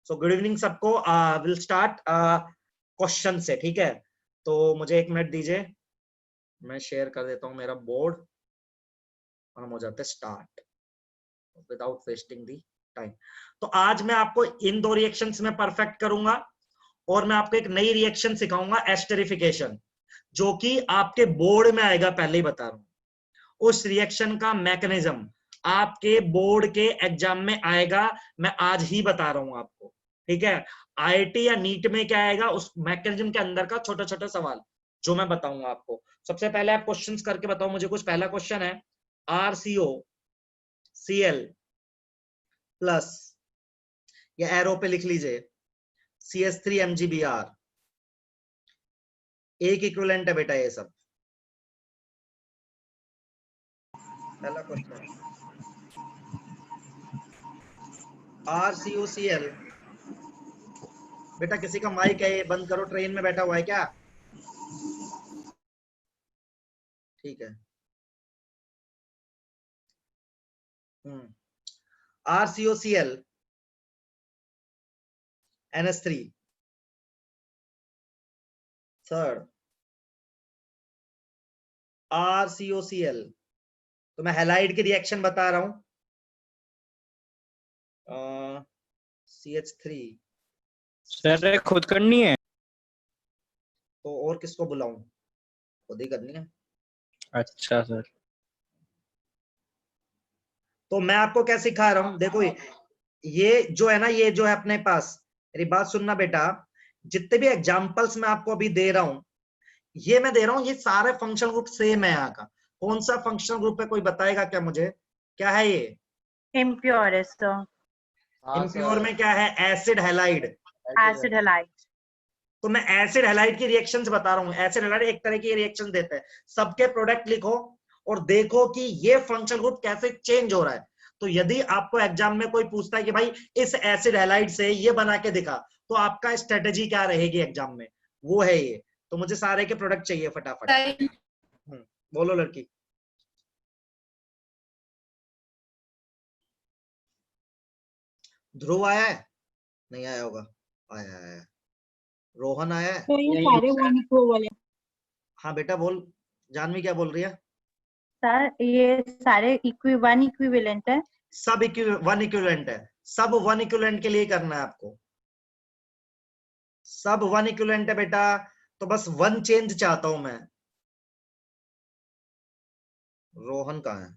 So good evening सबको। Will start question से, ठीक है? तो मुझे 1 मिनट दीजिए, मैं शेयर कर देता हूँ मेरा बोर्ड और हम हो जाते स्टार्ट विदाउट वेस्टिंग दी टाइम। तो आज मैं आपको इन 2 रिएक्शंस में परफेक्ट करूंगा और मैं आपको एक नई रिएक्शन सिखाऊंगा, एस्टेरिफिकेशन, जो कि आपके बोर्ड में आएगा, पहले ही बता रहा हूं। उस रिएक्शन का मैकेनिज्म आपके बोर्ड के एग्जाम में आएगा, मैं आज ही बता रहा हूं आपको, ठीक है? आईआईटी या नीट में क्या आएगा, उस मैकेनिज्म के अंदर का छोटा छोटा सवाल जो मैं बताऊंगा आपको। सबसे पहले आप क्वेश्चंस करके बताओ मुझे कुछ। पहला क्वेश्चन है, RCO Cl प्लस, या एरो पे लिख लीजिए, CH3 MgBr, एक इक्विवेलेंट है बेटा ये सब। पहला क्वेश्चन, RCOCl। बेटा किसी का माइक है, ये बंद करो, ट्रेन में बैठा हुआ है क्या? ठीक है। RCOCl NH3, third RCOCl। तो मैं हैलाइड की रिएक्शन बता रहा हूं, CH3। सर खुद करनी है तो और किसको बुलाऊं? खुद ही करनी है। अच्छा सर। तो मैं आपको क्या सिखा रहा हूं, देखो ये जो है ना, ये जो है अपने पास, मेरी बात सुनना बेटा, जितने भी एग्जांपल्स मैं आपको अभी दे रहा हूं, ये मैं दे रहा हूं, ये सारे फंक्शनल ग्रुप सेम है यहाँ का। कौन सा फंक्शनल ग्रुप है, कोई बताएगा क्या मुझे? क्या है ये? इम्प्योर है सर। इम्प्योर में क्या है? Acid halide. Acid halide. तो मैं एसिड हैलाइड की रिएक्शंस बता रहा हूं। एसिड हैलाइड एक तरह की रिएक्शन देते हैं। सबके प्रोडक्ट लिखो और देखो कि ये फंक्शनल ग्रुप कैसे चेंज हो रहा है। तो यदि आपको एग्जाम में कोई पूछता है कि भाई इस एसिड हैलाइड से ये बना के दिखा, तो आपका स्ट्रेटेजी क्या रहेगी एग्जाम में, वो है ये। तो मुझे सारे के प्रोडक्ट चाहिए फटाफट। बोलो लड़की। ध्रुव आया है? नहीं आया होगा। आया आया। रोहन आया है? तो ये सारे वन इक्वल है। हाँ बेटा बोल, जानवी क्या बोल रही है? सर ये सारे वन इक्विवेलेंट है। सब वन इक्विवेलेंट है, सब वन इक्विवेलेंट के लिए करना है आपको, सब वन इक्विवेलेंट है बेटा। तो बस वन चेंज चाहता हूं मैं। रोहन कहाँ है?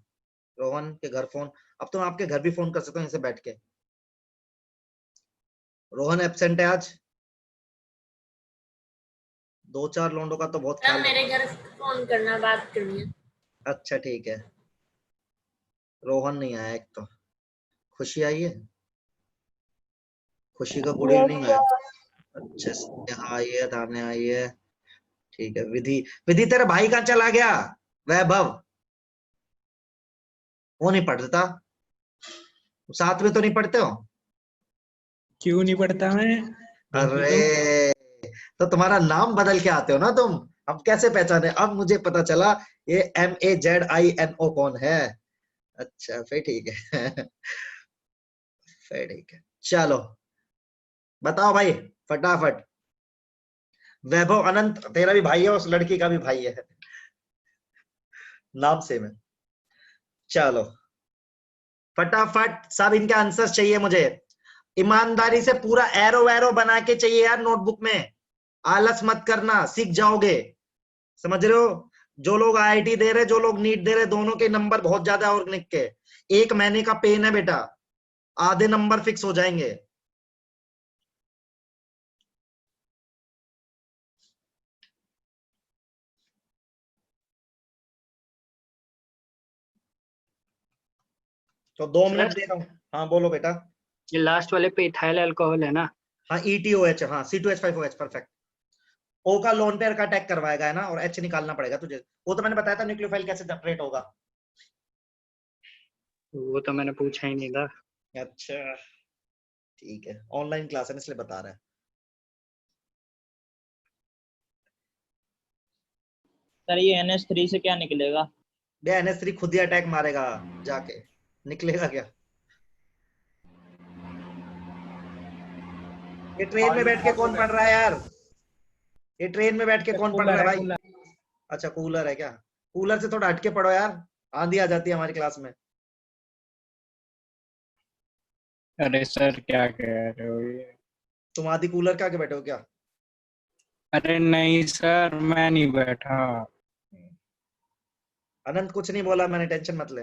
रोहन के घर फोन, अब तो मैं आपके घर भी फोन कर सकता हूँ इसे बैठ के। रोहन एब्सेंट है आज। 2-4 लोगों का तो बहुत ख्याल मेरे घर फोन करना, बात करनी है। अच्छा ठीक है। रोहन नहीं आया, एक तो खुशी आई है, खुशी का गुड इवनिंग है। अच्छे से हाँ आई है, थाने आई है, ठीक है। विधि, विधि तेरा भाई कहाँ चला गया? वैभव, वो नहीं पढ़ता, साथ में तो नहीं पढ़ते हो? क्यों नहीं पढ़ता मैं? अरे तो तुम्हारा नाम बदल के आते हो ना तुम, अब कैसे पहचाने? अब मुझे पता चला ये MAZINO कौन है। अच्छा फिर ठीक है। फिर ठीक है, चलो बताओ भाई फटाफट। वैभव अनंत तेरा भी भाई है, उस लड़की का भी भाई है, नाम सेम है। चलो फटाफट सब इनके आंसर्स चाहिए मुझे। ईमानदारी से पूरा एरो वैरो बना के चाहिए यार नोटबुक में, आलस मत करना, सीख जाओगे। समझ रहे हो? जो लोग आईआईटी दे रहे, जो लोग नीट दे रहे, दोनों के नंबर बहुत ज्यादा ऑर्गेनिक के। 1 महीने का पेन है बेटा, आधे नंबर फिक्स हो जाएंगे। तो 2 मिनट दे रहा हूँ। हाँ बोलो बेटा। ये लास्ट वाले पे इथाइल अल्कोहल है ना? हाँ ETOH, हाँ C2H5OH, परफेक्ट। O का लोन पेयर का अटैक करवाएगा है ना, और H निकालना पड़ेगा तुझे। वो तो मैंने बताया था न्यूक्लियोफाइल कैसे जनरेट होगा। वो तो मैंने पूछा ही नहीं था। अच्छा ठीक है, ऑनलाइन क्लास है इसलिए बता रहा है। सर ये NH3 से क्या निकलेगा? NH3 खुद ही अटैक मारेगा जाके, निकलेगा क्या? ये ट्रेन में बैठ के कौन पढ़ रहा है यार? ये ट्रेन में बैठ के कौन पढ़ रहा है भाई? अच्छा कूलर है क्या? कूलर से थोड़ा हटके पढ़ो यार, आंधी आ जाती है हमारी क्लास में। अरे सर क्या कह रहे हो ये? तुम आधी कूलर के आगे बैठे हो क्या? अरे नहीं सर, मैं नहीं बैठा। अनंत कुछ नहीं बोला मैंने, टेंशन मत ले।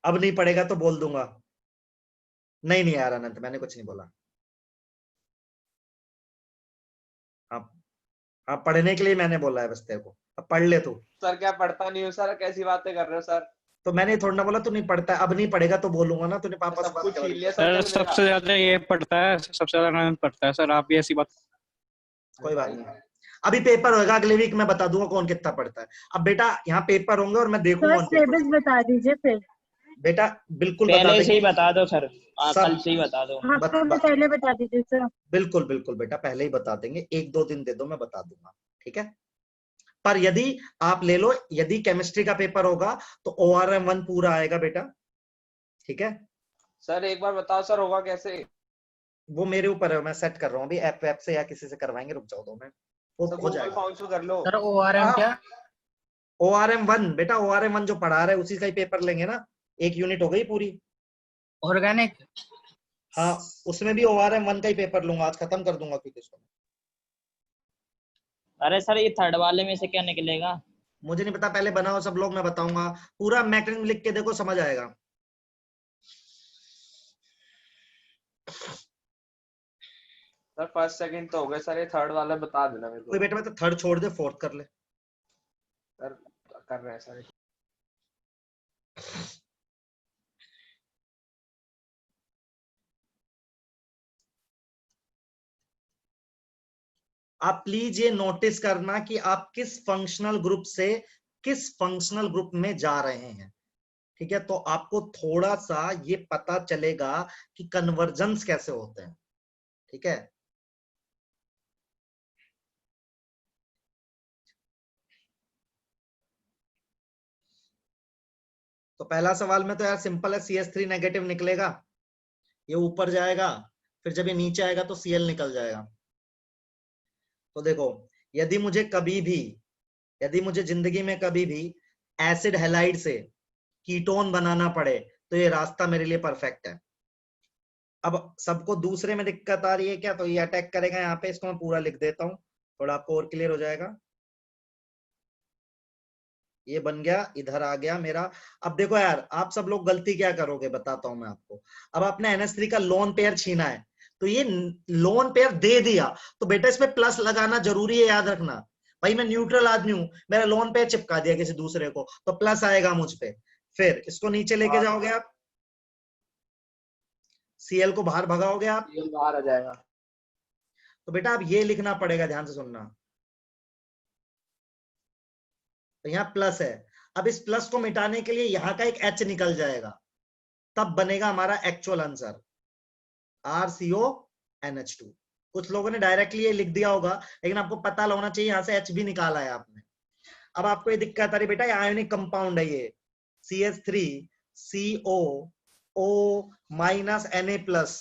अब नहीं पढ़ेगा तो बोल दूंगा। नहीं नहीं यार अनंत, मैंने कुछ नहीं बोला। हाँ पढ़ने के लिए मैंने बोला है बस तेरे को, अब पढ़ ले तू। सर क्या पढ़ता नहीं हूँ सर, कैसी बातें कर रहे हो सर? तो मैंने थोड़ा ना बोला तू नहीं पढ़ता है, अब नहीं पढ़ेगा तो बोलूंगा ना, तूने पापा से सब बात कुछ कर छीन ली। लिया सर क्या मेरा? सबसे ज्यादा ये पढ़ता है, सबसे ज्यादा आनंद पढ़ता है सर, आप भी ऐसी बात। कोई बात नहीं, अभी पेपर होगा अगले वीक, मैं बता दूंगा कौन कितना पढ़ता है। अब बेटा यहाँ पेपर होंगे और मैं देखूंगा सर सिलेबस बता दीजिए फिर। बेटा बिल्कुल बता पहले से ही देंगे। बता दो सर, सब कल से ही बता दो। हफ्ते में पहले बता दीजिए सर। बिल्कुल बिल्कुल बेटा पहले ही बता देंगे, 1-2 दिन दे दो मैं बता दूंगा, ठीक है। पर यदि आप ले लो, यदि केमिस्ट्री का पेपर होगा तो ORM 1 पूरा आएगा बेटा, ठीक है। सर एक बार बताओ सर, होगा कैसे? वो मेरे ऊपर है, मैं सेट कर रहा हूँ अभी, ऐप से या किसी से करवाएंगे, रुक जाओ 2 मिनट, वो सर हो गूगल जाएगा। फॉर्म कर लो। सर ORM क्या? ORM 1 बेटा, ORM 1 जो पढ़ा रहा है उसी का ही पेपर लेंगे ना, 1 यूनिट हो गई पूरी। ऑर्गेनिक? हाँ उसमें भी ORM 1 का ही पेपर लूंगा, आज खत्म कर दूंगा क्योंकि इसको। अरे सर ये थर्ड वाले में से क्या निकलेगा? मुझे नहीं पता, पहले बनाओ सब लोग, मैं बताऊंगा पूरा मैकेनिज्म लिख के देखो, समझ आएगा। सर फर्स्ट सेकंड तो हो गए सर, ये थर्ड वाला बता देना मेरे कोई को। बेटा मैं तो थर्ड छोड़ दे, फोर्थ कर ले। सर कर रहे हैं सर। आप प्लीज ये नोटिस करना कि आप किस फंक्शनल ग्रुप से किस फंक्शनल ग्रुप में जा रहे हैं, ठीक है। तो आपको थोड़ा सा ये पता चलेगा कि कन्वर्जेंस कैसे होते हैं, ठीक है। तो पहला सवाल में तो यार सिंपल है, CH3 नेगेटिव निकलेगा, ये ऊपर जाएगा, फिर जब ये नीचे आएगा तो Cl निकल जाएगा। तो देखो यदि मुझे जिंदगी में कभी भी एसिड हैलाइड से कीटोन बनाना पड़े तो ये रास्ता मेरे लिए परफेक्ट है। अब सबको दूसरे में दिक्कत आ रही है क्या? तो ये अटैक करेगा यहाँ पे, इसको मैं पूरा लिख देता हूँ, थोड़ा आपको और क्लियर हो जाएगा। ये बन गया, इधर आ गया मेरा। अब देखो यार आप सब लोग गलती क्या करोगे बताता हूं मैं आपको। अब आपने NH3 का लोन पेयर छीना है, तो ये लोन पेयर दे दिया तो बेटा इस पे प्लस लगाना जरूरी है, याद रखना। भाई मैं न्यूट्रल आदमी हूं, मेरा लोन पेयर चिपका दिया किसी दूसरे को तो प्लस आएगा मुझ पे। फिर इसको नीचे लेके जाओगे आप, Cl को बाहर भगाओगे आप, ये बाहर आ जाएगा। तो बेटा अब ये लिखना पड़ेगा, ध्यान से सुनना। तो यहाँ प्लस है, अब इस प्लस को मिटाने के लिए यहाँ का एक H निकल जाएगा, तब बनेगा हमारा एक्चुअल आंसर RCONH2। कुछ लोगों ने डायरेक्टली ये लिख दिया होगा, लेकिन आपको पता होना चाहिए यहाँ से H भी निकाला है आपने। अब आपको ये दिक्कत आ रही बेटा, ये आयोनिक कंपाउंड है, ये CH3COO-Na+,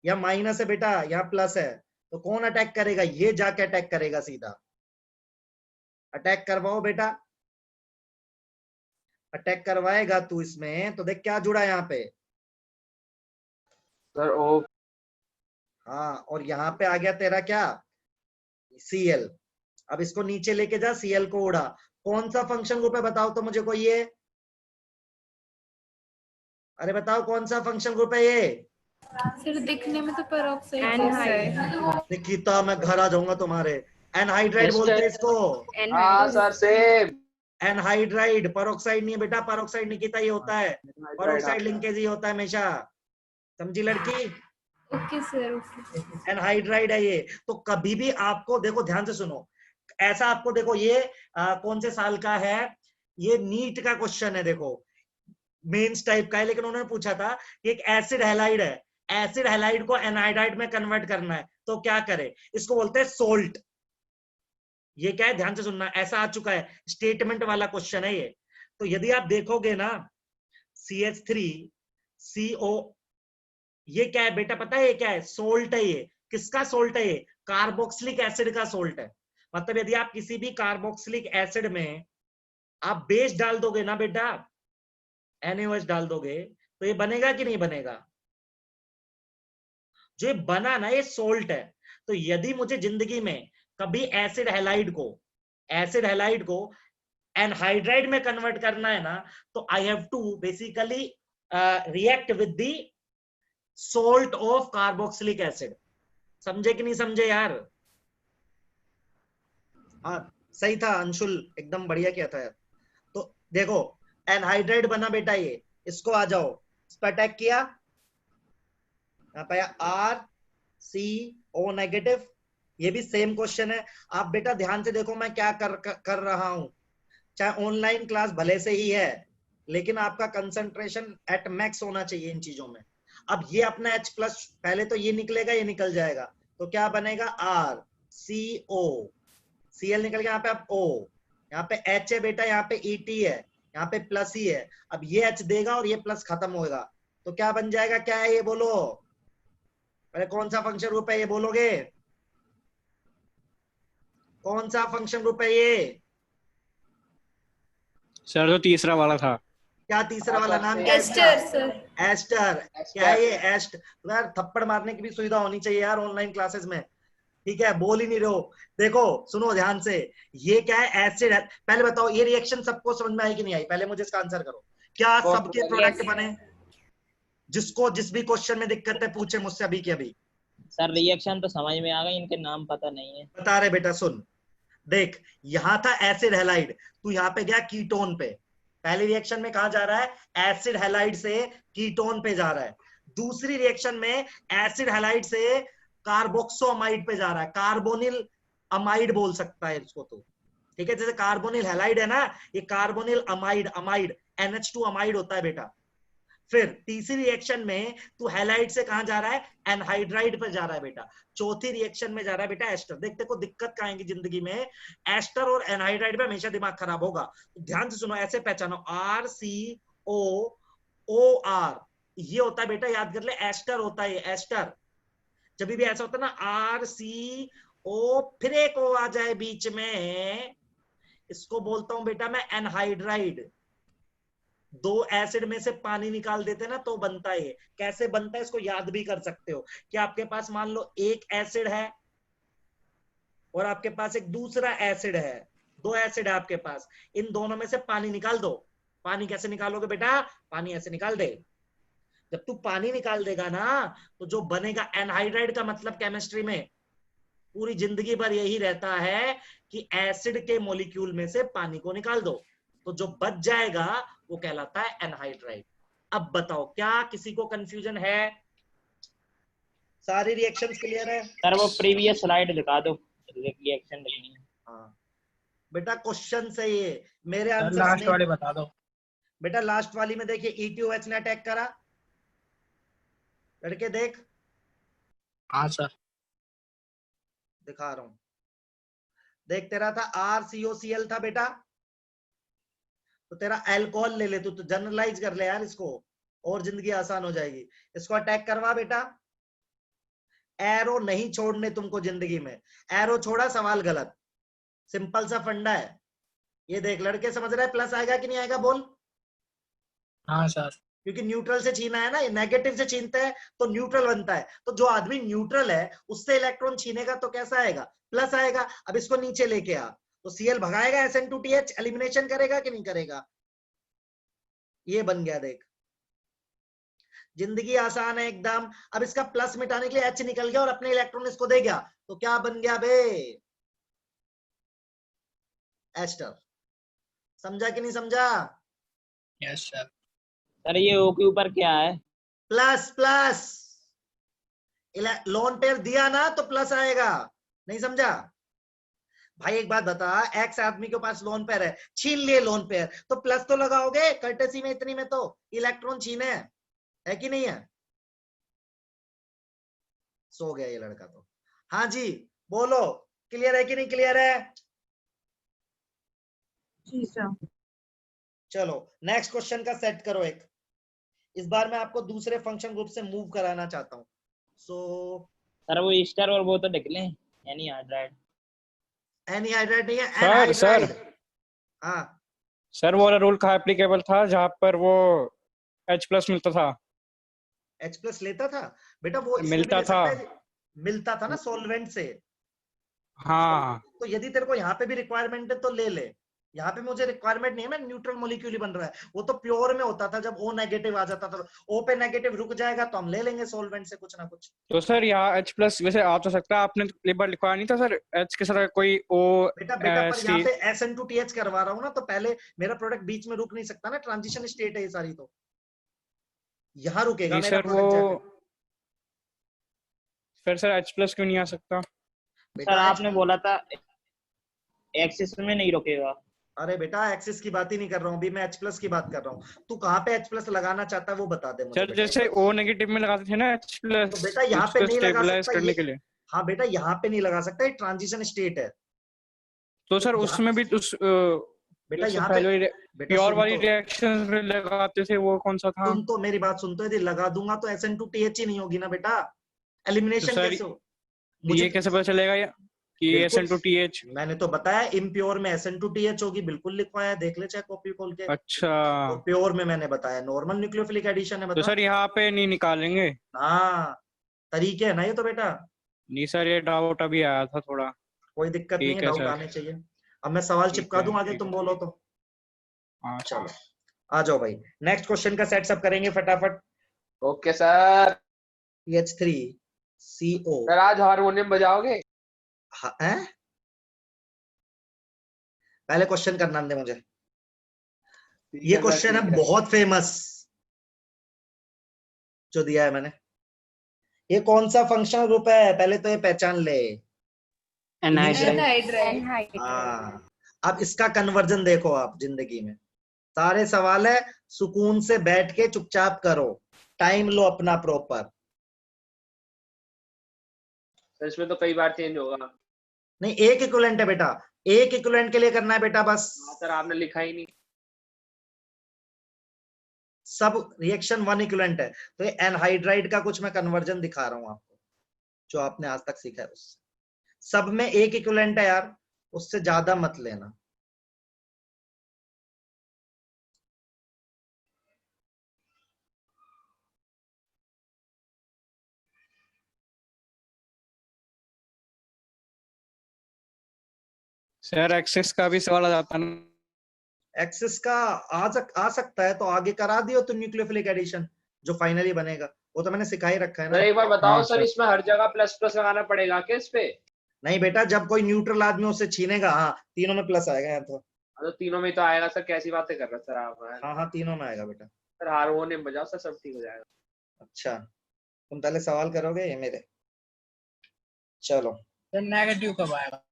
या माइनस है बेटा, यहाँ प्लस है, तो कौन अटैक करेगा? ये जाके अटैक करेगा सीधा। अटैक करवाओ बेटा, अटैक करवाएगा तू इसमें, तो देख क्या जुड़ा है यहाँ पे सर ओ। हाँ, और यहाँ पे आ गया तेरा क्या? Cl। अब इसको नीचे लेके जा, Cl को उड़ा। कौन सा फंक्शन ग्रुप है बताओ तो मुझे कोई ये, अरे बताओ कौन सा फंक्शन ग्रुप है ये? सर दिखने में तो पेरोक्साइड जैसा है। निकिता मैं घर आ जाऊंगा तुम्हारे। एनहाइड्राइड बोलते हैं इसको। हाँ सर सेम। एनहाइड्राइड, पेरोक्साइड नहीं है बेटा, पेरोक्साइड निकिता ये होता है, पेरोक्साइड लिंकेज ही होता है हमेशा, समझी लड़की? Okay sir okay. एनहाइड्राइड है ये। तो कभी भी आपको देखो, ध्यान से सुनो, ऐसा आपको देखो ये कौन से साल का है, ये नीट का क्वेश्चन है, देखो मेंस टाइप का है, लेकिन उन्होंने पूछा था कि एक एसिड हैलाइड है, एसिड हैलाइड को एनहाइड्राइड में कन्वर्ट करना है तो क्या करे? इसको बोलते हैं सोल्ट। ये क्या है ध्यान से सुनना, ऐसा आ चुका है, स्टेटमेंट वाला क्वेश्चन है ये। तो यदि आप देखोगे ना CH3CO ये क्या है बेटा, पता है ये क्या है? सोल्ट है। ये किसका सोल्ट है? ये कार्बोक्सिलिक एसिड का सोल्ट है। मतलब यदि आप किसी भी कार्बोक्सिलिक एसिड में आप बेस डाल दोगे ना बेटा, NaOH डाल दोगे, तो ये बनेगा कि नहीं बनेगा? जो ये बना ना, ये सोल्ट है। तो यदि मुझे जिंदगी में कभी एसिड हैलाइड को एनहाइड्राइड में कन्वर्ट करना है ना, तो I have to basically react with the salt of carboxylic acid. समझे कि नहीं समझे यार? हाँ सही था अंशुल, एकदम बढ़िया किया था यार। तो देखो एनहाइड्राइड बना बेटा, ये इसको आ जाओ, इस पर अटैक किया, यहाँ पे RCO नेगेटिव। ये भी सेम क्वेश्चन है। आप बेटा ध्यान से देखो मैं क्या कर रहा हूं। चाहे ऑनलाइन क्लास भले से ही है, लेकिन आपका कंसंट्रेशन एट मैक्स होना चाहिए इन चीजों में। अब ये अपना H प्लस, पहले तो ये निकलेगा, ये निकल जाएगा, तो क्या बनेगा? RCO, Cl निकल गया, यहाँ पे अब O, यहाँ पे H है बेटा, यहाँ पे ET है, यहाँ पे प्लस ही है। अब ये H देगा और ये प्लस खत्म होगा, तो क्या बन जाएगा? क्या है ये बोलो? अरे कौन सा फंक्शन ग्रुप है ये बोलोगे? कौन सा फंक्शन ग्रुप है ये? सर तो तीसरा वाला था। क्या तीसरा वाला नाम क्या है इसका? Ester sir. एस्टर। क्या है ये? एस्ट। यार थप्पड़ मारने की भी सुविधा होनी चाहिए यार ऑनलाइन क्लासेस में। ठीक है, बोल ही नहीं रहो। देखो सुनो ध्यान से, ये क्या है? एसिड है। पहले बताओ ये रिएक्शन सबको समझ में आई कि नहीं आई? पहले मुझे इसका आंसर करो। क्या सबके प्रोडक्ट बने? जिसको जिस भी क्वेश्चन में दिक्कत है पूछे मुझसे अभी के अभी। सर रिएक्शन तो समझ में आ गई, इनके नाम पता नहीं है। बता रहे बेटा, सुन देख, यहां था एसिड हैलाइड, तू यहाँ पे गया कीटोन पे। पहले रिएक्शन में कहा जा रहा है? एसिड हैलाइड से कीटोन पे जा रहा है। दूसरी रिएक्शन में एसिड हैलाइड से कार्बोक्सोअमाइड पे जा रहा है। कार्बोनिल अमाइड बोल सकता है इसको तो, ठीक है? जैसे कार्बोनिल हैलाइड है ना, ये कार्बोनिल अमाइड NH2 अमाइड होता है बेटा। फिर तीसरी रिएक्शन में तू हैलाइड से कहां जा रहा है? एनहाइड्राइड पर जा रहा है बेटा। चौथी रिएक्शन में जा रहा है बेटा एस्टर। देख देखो दिक्कत कहां आएगी जिंदगी में, एस्टर और एनहाइड्राइड में हमेशा दिमाग खराब होगा। तो ध्यान से सुनो, ऐसे पहचानो, RCOOR, ये होता है बेटा, याद कर ले, एस्टर होता है। एस्टर जब भी ऐसा होता है ना, RCO फिर एक O आ जाए बीच में, इसको बोलता हूं बेटा मैं एनहाइड्राइड। दो एसिड में से पानी निकाल देते ना तो बनता है। कैसे बनता है इसको याद भी कर सकते हो कि आपके पास मान लो एक एसिड है और आपके पास एक दूसरा एसिड है, दो एसिड है आपके पास, इन दोनों में से पानी निकाल दो। पानी कैसे निकालोगे बेटा? पानी ऐसे निकाल दे। जब तू पानी निकाल देगा ना, तो जो बनेगा एनहाइड्राइड का मतलब केमिस्ट्री में पूरी जिंदगी भर यही रहता है कि एसिड के मॉलिक्यूल में से पानी को निकाल दो, तो जो बच जाएगा वो कहलाता है एनहाइड्राइड। अब बताओ क्या किसी को कंफ्यूजन है? सारी रिएक्शंस क्लियर है? सर वो प्रीवियस स्लाइड दिखा दो, रिएक्शन लिखनी है। हाँ बेटा क्वेश्चन से ये मेरे आंसर लास्ट वाले बता दो। बेटा लास्ट वाली में देखिए ETOH ने अटैक करा, लड़के देख। हाँ सर। दिखा रहा हूं, देख तेरा था RCOCl था बेटा, तो तेरा अल्कोहल ले ले, तू तो जनरलाइज कर ले यार इसको, और जिंदगी आसान हो जाएगी। इसको अटैक करवा बेटा। एरो नहीं छोड़ने तुमको जिंदगी में, एरो छोड़ा सवाल गलत। सिंपल सा फंडा है ये। देख लड़के समझ रहे हैं प्लस आएगा कि नहीं आएगा? बोल। हाँ सर। क्योंकि न्यूट्रल से छीना है ना, नेगेटिव से छीनते हैं तो न्यूट्रल बनता है। तो जो आदमी न्यूट्रल है उससे इलेक्ट्रॉन छीनेगा तो कैसा आएगा? प्लस आएगा। अब इसको नीचे लेके आ, तो Cl भगाएगा, SN2TH एलिमिनेशन करेगा कि नहीं करेगा? ये बन गया। देख जिंदगी आसान है एकदम। अब इसका प्लस मिटाने के लिए H निकल गया और अपने इलेक्ट्रॉन इसको दे गया, तो क्या बन गया बे? एस्टर। समझा कि नहीं समझा? Yes sir. सर ये O के ऊपर क्या है? Plus plus. लोन पेयर दिया ना तो प्लस आएगा। नहीं समझा भाई? एक बात बता, एक्स आदमी के पास लोन पेयर है, छीन लिए लोन पेयर, तो प्लस तो लगाओगे कर्टेसी में, इतनी में तो इलेक्ट्रॉन छीने है कि नहीं है? सो गया ये लड़का तो। हाँ जी बोलो, क्लियर है कि नहीं क्लियर है? जी सर। चलो नेक्स्ट क्वेश्चन का सेट करो एक। इस बार मैं आपको दूसरे फंक्शन ग्रुप से मूव कराना चाहता हूँ। सो सर वो ईस्टर और वो तो लिख लें, एनहाइड्राइड। एनहाइड्राइड नहीं है, सर एनहाइड्राइड। हाँ सर वो वाला रूल कहाँ एप्लीकेबल था जहाँ पर वो H+ मिलता था? H+ लेता था बेटा, वो इसमें भी मिलता ले था। सकता है, मिलता था ना सॉल्वेंट से। हाँ तो यदि तेरे को यहाँ पे भी रिक्वायरमेंट है तो ले ले। यहाँ पे मुझे रिक्वायरमेंट नहीं है, मैं न्यूट्रल मॉलिक्यूल ही बन रहा है। वो तो प्योर में होता था जब O नेगेटिव आ जाता था। O पे नेगेटिव रुक जाएगा तो हम ले लेंगे सॉल्वेंट से कुछ ना कुछ। तो सर यहाँ H+ वैसे आ तो सकता है, आपने एक बार लिखवाया नहीं था सर H के साथ कोई O बेटा पर C? यहाँ पे SN2TH करवा रहा हूँ ना, तो पहले मेरा प्रोडक्ट बीच में रुक नहीं सकता ना, ट्रांजिशन स्टेट है ये सारी, तो यहाँ रुकेगा नहीं मेरा सर, प्रोडक्ट जाके। फिर सर H+ क्यों नहीं आ सकता? सर बेटा आपने बोला था एक्सिस में नहीं रुकेगा। अरे बेटा एक्सिस की बात ही नहीं कर रहा हूँ अभी, मैं H+ की बात कर रहा हूँ। तू कहाँ पे H+ लगाना चाहता है वो बता दे मुझे सर बेटा। जैसे O नेगेटिव में लगाते थे ना H+, तो बेटा यहाँ पे उसको नहीं लगा स्टेबलाइज सकता करने ये। के लिए। हाँ बेटा यहाँ पे नहीं लगा सकता, ये ट्रांजिशन स्टेट है। तो सर यहाँ उसमें भी उस बेटा जैसे यहाँ पे पहले बेटा प्योर सुन वाली तो, रिएक्शंस में लगाते थे, वो कौन सा था? सुन तो मेरी बात सुन तो, यदि लगा दूंगा तो SN2TH ही नहीं होगी ना बेटा, तो एलिमिनेशन सर कैसे हो? ये कैसे पता चलेगा कि बिल्कुल SN2TH? मैंने तो बताया इम्प्योर में SN2TH होगी, बिल्कुल लिखवाया, देख ले चाहे कॉपी खोल के। अच्छा, तो प्योर में मैंने बताया नॉर्मल न्यूक्लियोफिलिक एडिशन है, तो बता। सर यहाँ पे नहीं निकालेंगे? हाँ तरीके है ना ये तो बेटा, नहीं सर, ये डाउट अभी आया था थोड़ा। कोई दिक्कत नहीं है, ठीक है डाउट सर, आने चाहिए। अब मैं सवाल ठीक चिपका है, दूं आगे ठीक तुम है। बोलो तो। हाँ चलो आ जाओ भाई, नेक्स्ट क्वेश्चन का सेट सब करेंगे फटाफट। Okay sir. CH3CO। सर आज हारमोनियम बजाओगे? हैं? पहले क्वेश्चन करना दे मुझे। ठीक ये है सर, क्वेश्चन है ठीक है। बहुत फेमस जो दिया है मैंने। ये कौन सा फंक्शनल ग्रुप है पहले तो ये पहचान ले। एनहाइड्राइड। एनहाइड्राइड। एनहाइड्राइड। हाँ अब इसका कन्वर्जन देखो आप जिंदगी में। सारे सवाल है, सुकून से बैठ के चुपचाप करो, टाइम लो अपना प्रॉपर। सर इसमें तो कई बार चेंज होगा। नहीं एक इक्विवेलेंट है बेटा, एक इक्विवेलेंट के लिए करना है बेटा बस। हाँ सर, आपने लिखा ही नहीं। सब रिएक्शन 1 इक्विवेलेंट है, तो ये एनहाइड्राइड का कुछ मैं कन्वर्जन दिखा रहा हूं आपको, जो आपने आज तक सीखा है उससे। सब में एक इक्विवेलेंट है यार, उससे ज्यादा मत लेना। सर एक्सेस का भी सवाल आ जाता ना? एक्सिस का आ सकता है, तो आगे करा दियो तो न्यूक्लियोफिलिक एडिशन जो फाइनली बनेगा, वो तो मैंने सिखा ही रखा है सर ना। एक बार बताओ हाँ सर, सर। इसमें हर जगह प्लस प्लस लगाना पड़ेगा क्या इस पे? नहीं बेटा, जब कोई न्यूट्रल आदमी उससे छीनेगा, हाँ तीनों में प्लस आएगा यहाँ तो। हाँ, तो तीनों में तो आएगा सर, कैसी बातें कर रहे हैं सर आप? हाँ हाँ तीनों में आएगा बेटा। सर हारमोनियम बजाओ सर, सब ठीक हो जाएगा। अच्छा तुम पहले सवाल करोगे ये मेरे? चलो सर नेगेटिव कब आएगा?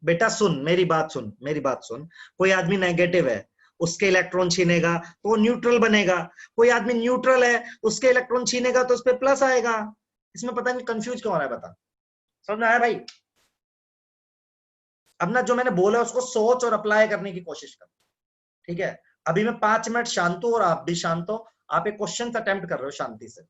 बेटा सुन मेरी बात सुन, मेरी बात सुन। कोई आदमी नेगेटिव है, उसके इलेक्ट्रॉन छीनेगा तो वो न्यूट्रल बनेगा। कोई आदमी न्यूट्रल है, उसके इलेक्ट्रॉन छीनेगा तो उस पर प्लस आएगा। इसमें पता नहीं कंफ्यूज क्यों हो रहा है, बता। समझ में आया भाई? अब ना जो मैंने बोला उसको सोच और अप्लाई करने की कोशिश कर, ठीक है? अभी मैं 5 मिनट शांत हूं और आप भी शांत हो। आप एक क्वेश्चन अटेम्प्ट कर रहे हो शांति से।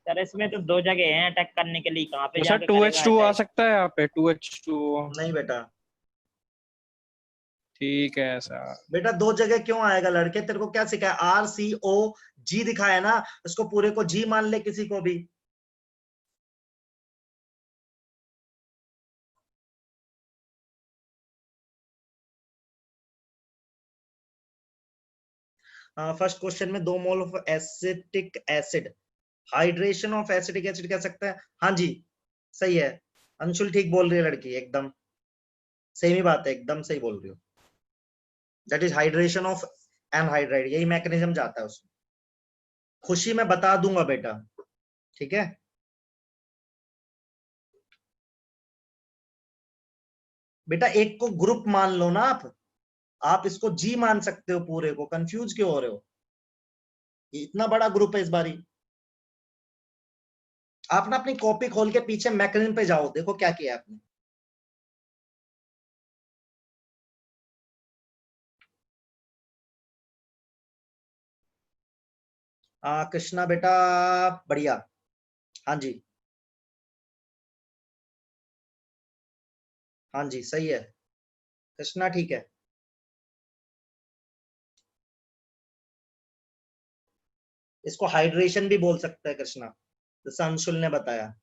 सर इसमें तो दो जगह हैं अटैक करने के लिए, कहाँ पे तो सर जाके करेगा 2H2 आ attack? सकता है यहाँ पे 2H2? नहीं बेटा, ठीक है सर। बेटा दो जगह क्यों आएगा लड़के? तेरे को क्या सिखाया? RCOG दिखाया ना, इसको पूरे को G मान ले किसी को भी। फर्स्ट क्वेश्चन में 2 mole of acetic acid, hydration of acetic acid कह सकते हैं। हाँ जी सही है, अंशुल ठीक बोल रही है लड़की, एकदम सही ही बात है, एकदम सही बोल रही हो। That is hydration of anhydride, यही मैकेनिज्म जाता है उसमें। खुशी मैं बता दूंगा बेटा, ठीक है? बेटा एक को ग्रुप मान लो ना आप, आप इसको जी मान सकते हो, पूरे को कंफ्यूज क्यों हो रहे हो? ये इतना बड़ा ग्रुप है इस बारी। आप ना अपनी कॉपी खोल के पीछे मैकेनिज्म पे जाओ, देखो क्या किया आपने। कृष्णा बेटा बढ़िया, हाँ जी, हाँ जी सही है कृष्णा, ठीक है। इसको हाइड्रेशन भी बोल सकते हैं कृष्णा, जैसा अंशुल ने बताया।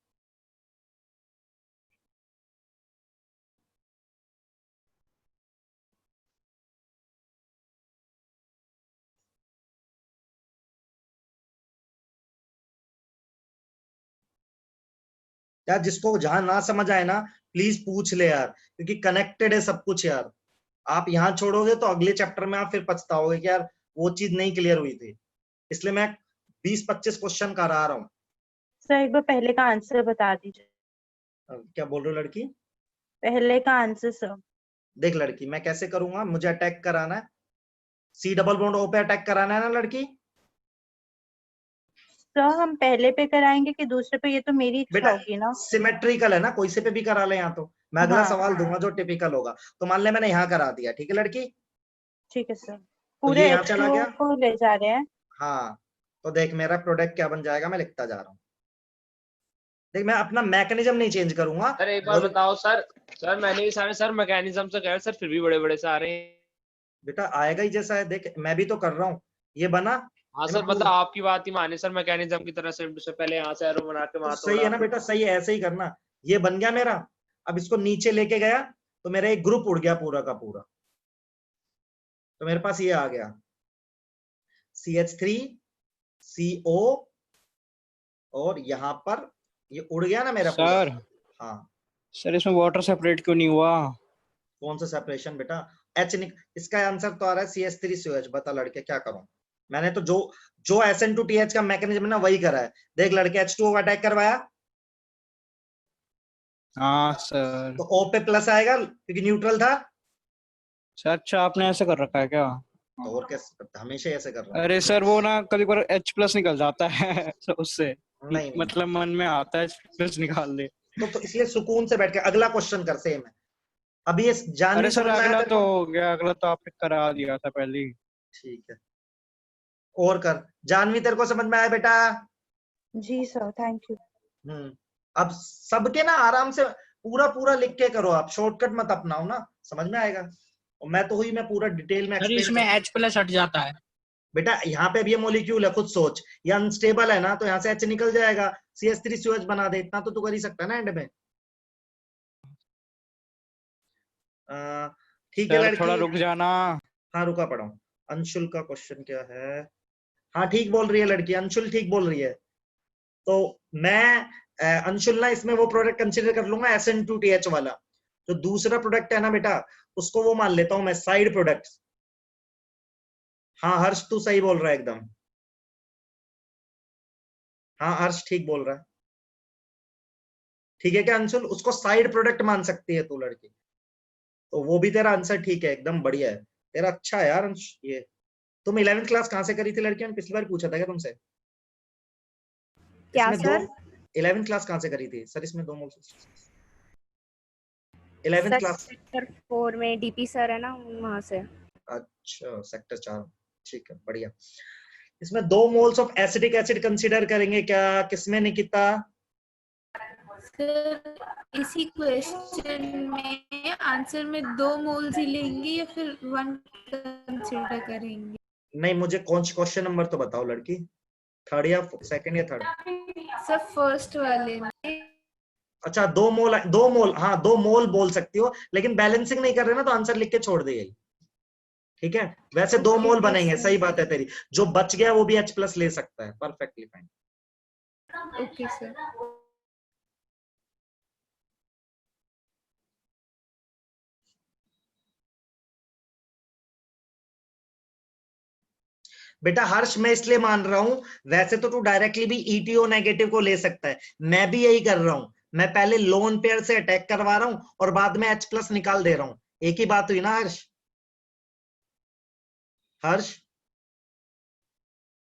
यार जिसको जहां ना समझ आए ना प्लीज पूछ ले यार, क्योंकि कनेक्टेड है सब कुछ यार। आप यहाँ छोड़ोगे तो अगले चैप्टर में आप फिर पछताओगे कि यार वो चीज नहीं क्लियर हुई थी। इसलिए मैं 20-25 क्वेश्चन करा रहा हूँ। सर एक बार पहले का आंसर बता दीजिए। क्या बोल रहे हो लड़की? पहले का आंसर सर। देख लड़की, मैं कैसे करूंगा, मुझे अटैक कराना है, सी डबल बॉन्ड ओ पे अटैक कराना है ना लड़की। सर हम पहले पे कराएंगे कि दूसरे पे, ये तो मेरी इच्छा बेटा होगी ना। सिमेट्रिकल है ना, कोई से पे भी करा ले यहाँ तो। मैं अगला हाँ सवाल दूंगा जो टिपिकल होगा। तो मान ले मैंने यहाँ करा दिया, ठीक है लड़की, ठीक है सर। तो पूरे ये यहाँ चला H2O गया। को ले जा रहे हैं। हाँ, तो देख मेरा प्रोडक्ट क्या बन जाएगा, मैं लिखता जा रहा हूँ। देख मैं अपना मैकेनिज्म नहीं चेंज करूंगा। सर एक बार बताओ सर, सर मैंने भी सारे सर मैकेनिज्म से कहा सर, फिर भी बड़े बड़े से आ रहे हैं। बेटा आएगा ही जैसा है, देख मैं भी तो कर रहा हूँ, ये बना। हाँ सर, मतलब आपकी बात ही माने सर, मैकेनिज्म की तरह से पहले यहाँ से एरो बना के तो वहां सही तोड़ा। है ना बेटा, सही है, ऐसे ही करना। ये बन गया मेरा, अब इसको नीचे लेके गया तो मेरा एक ग्रुप उड़ गया पूरा का पूरा। तो मेरे पास ये आ गया CH3CO, और यहाँ पर ये उड़ गया ना मेरा पूरा। सर हाँ सर इसमें वाटर सेपरेट क्यों नहीं हुआ? कौन सा सेपरेशन बेटा? H इसका आंसर तो आ रहा है CH3COH। बता लड़के क्या करूं? मैंने तो जो SN2TH का मैकेनिज्म है ना वही करा है। देख लड़के H2O का अटैक करवाया हाँ सर। तो O पे प्लस आएगा क्योंकि न्यूट्रल था। सर अच्छा आपने ऐसे कर रखा है क्या? तो और कैसे, हमेशा ऐसे कर रहा अरे सर वो ना कभी कभी H+ निकल जाता है तो उससे हूं। नहीं नहीं, मतलब मन में आता है H+ निकाल दे। तो इसलिए सुकून से बैठ के अगला क्वेश्चन कर, सेम है। अभी ये जानवी अरे सर समझ में आया अगला तेरे तो को? हो गया, अगला तो आपने करा दिया था पहले ही। ठीक है, और कर। जानवी तेरे को समझ में आया बेटा? जी सर थैंक यू। अब सबके ना आराम से पूरा पूरा लिख के करो, आप शॉर्टकट मत अपनाओ ना, समझ में आएगा। और मैं तो हुई मैं पूरा डिटेल में सर एक्सप्लेन इसमें H+ हट जाता है। बेटा यहाँ पे भी ये मॉलिक्यूल है, खुद सोच, ये अनस्टेबल है ना, तो यहाँ से H निकल जाएगा, CH3COH बना दे, इतना तो तू कर ही सकता है ना एंड में। ठीक है सर लड़की। थोड़ा रुक जाना। हाँ रुका पड़ा हूँ। अंशुल का क्वेश्चन क्या है? हाँ ठीक बोल रही है लड़की, अंशुल ठीक बोल रही है। तो मैं अंशुल ना इसमें वो प्रोडक्ट कंसीडर कर लूंगा SN2TH वाला। जो दूसरा प्रोडक्ट है ना बेटा, उसको वो मान लेता हूं मैं साइड प्रोडक्ट। हाँ हर्ष तू सही बोल रहा है एकदम। हाँ हर्ष ठीक बोल रहा है। ठीक है क्या अंशुल, उसको साइड प्रोडक्ट मान सकती है तू लड़की। तो वो भी तेरा आंसर ठीक है, एकदम बढ़िया है तेरा, अच्छा है यार अंश। ये तुम 11वीं क्लास कहाँ से करी थी लड़कियों ने, पिछली बार पूछा था क्या तुमसे? क्या इसमें सर? 11वीं क्लास कहाँ से करी थी सर? इसमें 2 मोल 11वीं क्लास। सेक्टर 4 में डीपी सर है ना, वहां से। अच्छा सेक्टर 4, ठीक है बढ़िया। इसमें 2 moles of acidic acid consider करेंगे क्या? किसमें निकिता? सर इसी क्वेश्चन में आंसर में 2 मोल्स ही लेंगे या फिर 1 कंसीडर करेंगे? नहीं मुझे कौन क्वेश्चन नंबर तो बताओ लड़की, थर्ड या सेकंड या थर्ड? सर फर्स्ट वाले में। अच्छा 2 मोल, 2 मोल, हाँ 2 मोल बोल सकती हो, लेकिन बैलेंसिंग नहीं कर रहे ना तो आंसर लिख के छोड़ दे यही, ठीक है। वैसे 2 मोल बनेंगे, सही बात है तेरी। जो बच गया वो भी H+ ले सकता है, परफेक्टली फाइन। Okay sir. बेटा हर्ष मैं इसलिए मान रहा हूं, वैसे तो तू डायरेक्टली भी ETO नेगेटिव को ले सकता है, मैं भी यही कर रहा हूं। मैं पहले लोन पेयर से अटैक करवा रहा हूं और बाद में H+ निकाल दे रहा हूं, एक ही बात हुई ना हर्ष। हर्ष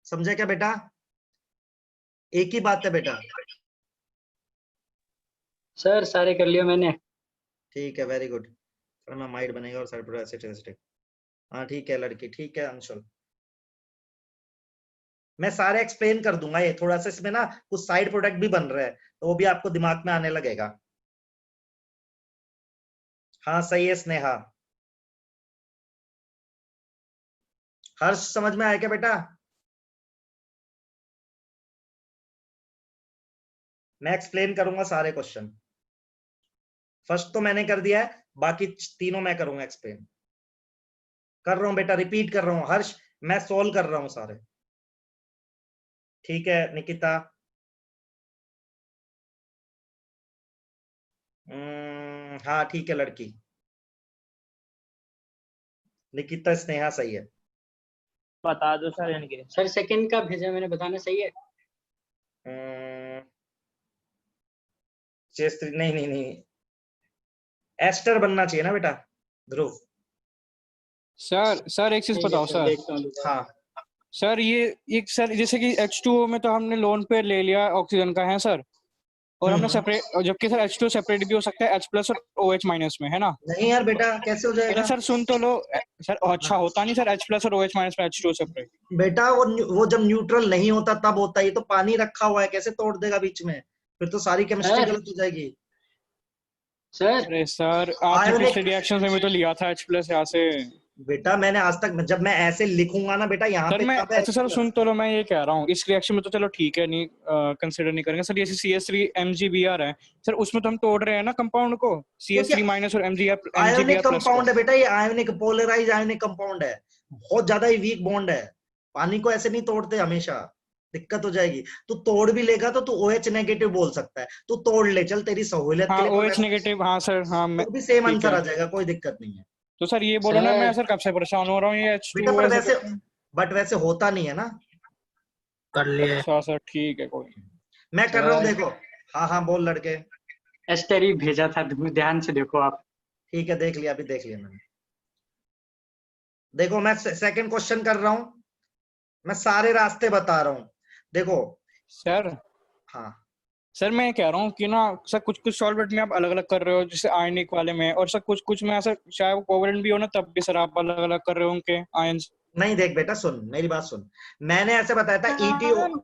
समझे क्या बेटा? एक ही बात है बेटा। सर सारे कर लिया मैंने। ठीक है, वेरी गुड। माइड बनेगा और साइड प्रोडक्ट एसिड। हाँ ठीक है लड़की, ठीक है अंशुल। मैं सारे एक्सप्लेन कर दूंगा, ये थोड़ा सा इसमें ना कुछ साइड प्रोडक्ट भी बन रहा है तो वो भी आपको दिमाग में आने लगेगा। हाँ सही है स्नेहा। हर्ष समझ में आया क्या बेटा? मैं एक्सप्लेन करूंगा सारे क्वेश्चन। फर्स्ट तो मैंने कर दिया है, बाकी तीनों मैं करूंगा एक्सप्लेन। कर रहा हूं बेटा, रिपीट कर रहा हूं हर्ष, मैं सोल्व कर रहा हूं सारे। ठीक है निकिता। हाँ ठीक है लड़की। निकिता स्नेहा सही है। बता दो सर इनके। सर सेकंड का भेजा मैंने, बताना सही है? नहीं नहीं नहीं, एस्टर बनना चाहिए ना बेटा ध्रुव। सर एक चीज बताओ सर। देखता हूँ। हाँ सर ये सर जैसे कि H2O में तो हमने लोन पेयर ले लिया ऑक्सीजन का है सर, और हमने सेपरेट, जबकि सर H2 सेपरेट भी हो सकता है H+ और OH- में, है ना? नहीं यार बेटा कैसे हो जाएगा? अरे सर सुन तो लो सर, अच्छा होता नहीं सर H+ और OH- में H2O सेपरेट? बेटा वो जब न्यूट्रल नहीं होता तब होता है, ये तो पानी रखा हुआ है, कैसे तोड़ देगा बीच में? फिर तो सारी केमिस्ट्री गलत हो जाएगी। सर अरे सर आपने आयोनिक पिछले रिएक्शन में भी तो लिया था H+ यहाँ से। बेटा मैंने आज तक, जब मैं ऐसे लिखूंगा ना बेटा यहाँ सर पे मैं, तब है अच्छा सर H+। सुन तो लो, मैं ये कह रहा हूँ इस रिएक्शन में तो चलो ठीक है, नहीं कंसिडर नहीं करेंगे सर। ये CS3 MgBr है सर, उसमें तो हम तोड़ रहे हैं ना कंपाउंड को, CS3- और आयोनिक MgBr+ कंपाउंड को। है बेटा, ये आयोनिक पोलराइज आयोनिक कंपाउंड है, बहुत ज्यादा ही वीक बॉन्ड है। पानी को ऐसे नहीं तोड़ते हमेशा, दिक्कत हो जाएगी। तू तोड़ भी लेगा तो तू OH नेगेटिव बोल सकता है, तू तोड़ ले चल तेरी सहूलियत के हाँ लिए, पर OH नेगेटिव, हाँ सर, हाँ मैं, तो भी सेम ठीक आंसर है। आ जाएगा, कोई दिक्कत नहीं है तो सर ये बोलो ना, मैं सर सर कब से परेशान हो रहा हूँ ये बेटा। H2O पर ऐसे वैसे करके। बट वैसे होता नहीं है ना। कर लिए। अच्छा सर ठीक है, कोई मैं कर रहा हूँ सर देखो। हाँ हाँ बोल लड़के। एस्टर ही भेजा था, ध्यान से देखो आप। ठीक है देख लिया, अभी देख लिया मैंने। देखो मैं सेकंड क्वेश्चन कर रहा हूं, मैं सारे रास्ते बता रहा हूं देखो। सर। हाँ सर मैं ये कह रहा हूँ कि ना सर कुछ कुछ सॉल्वेंट में आप अलग अलग कर रहे हो, जैसे आयनिक वाले में, और सर कुछ कुछ में सर चाहे वो कोवलेंट भी हो ना तब भी सर आप अलग अलग कर रहे हो उनके आयंस। नहीं देख बेटा, सुन मेरी बात सुन। मैंने ऐसे बताया था ETO,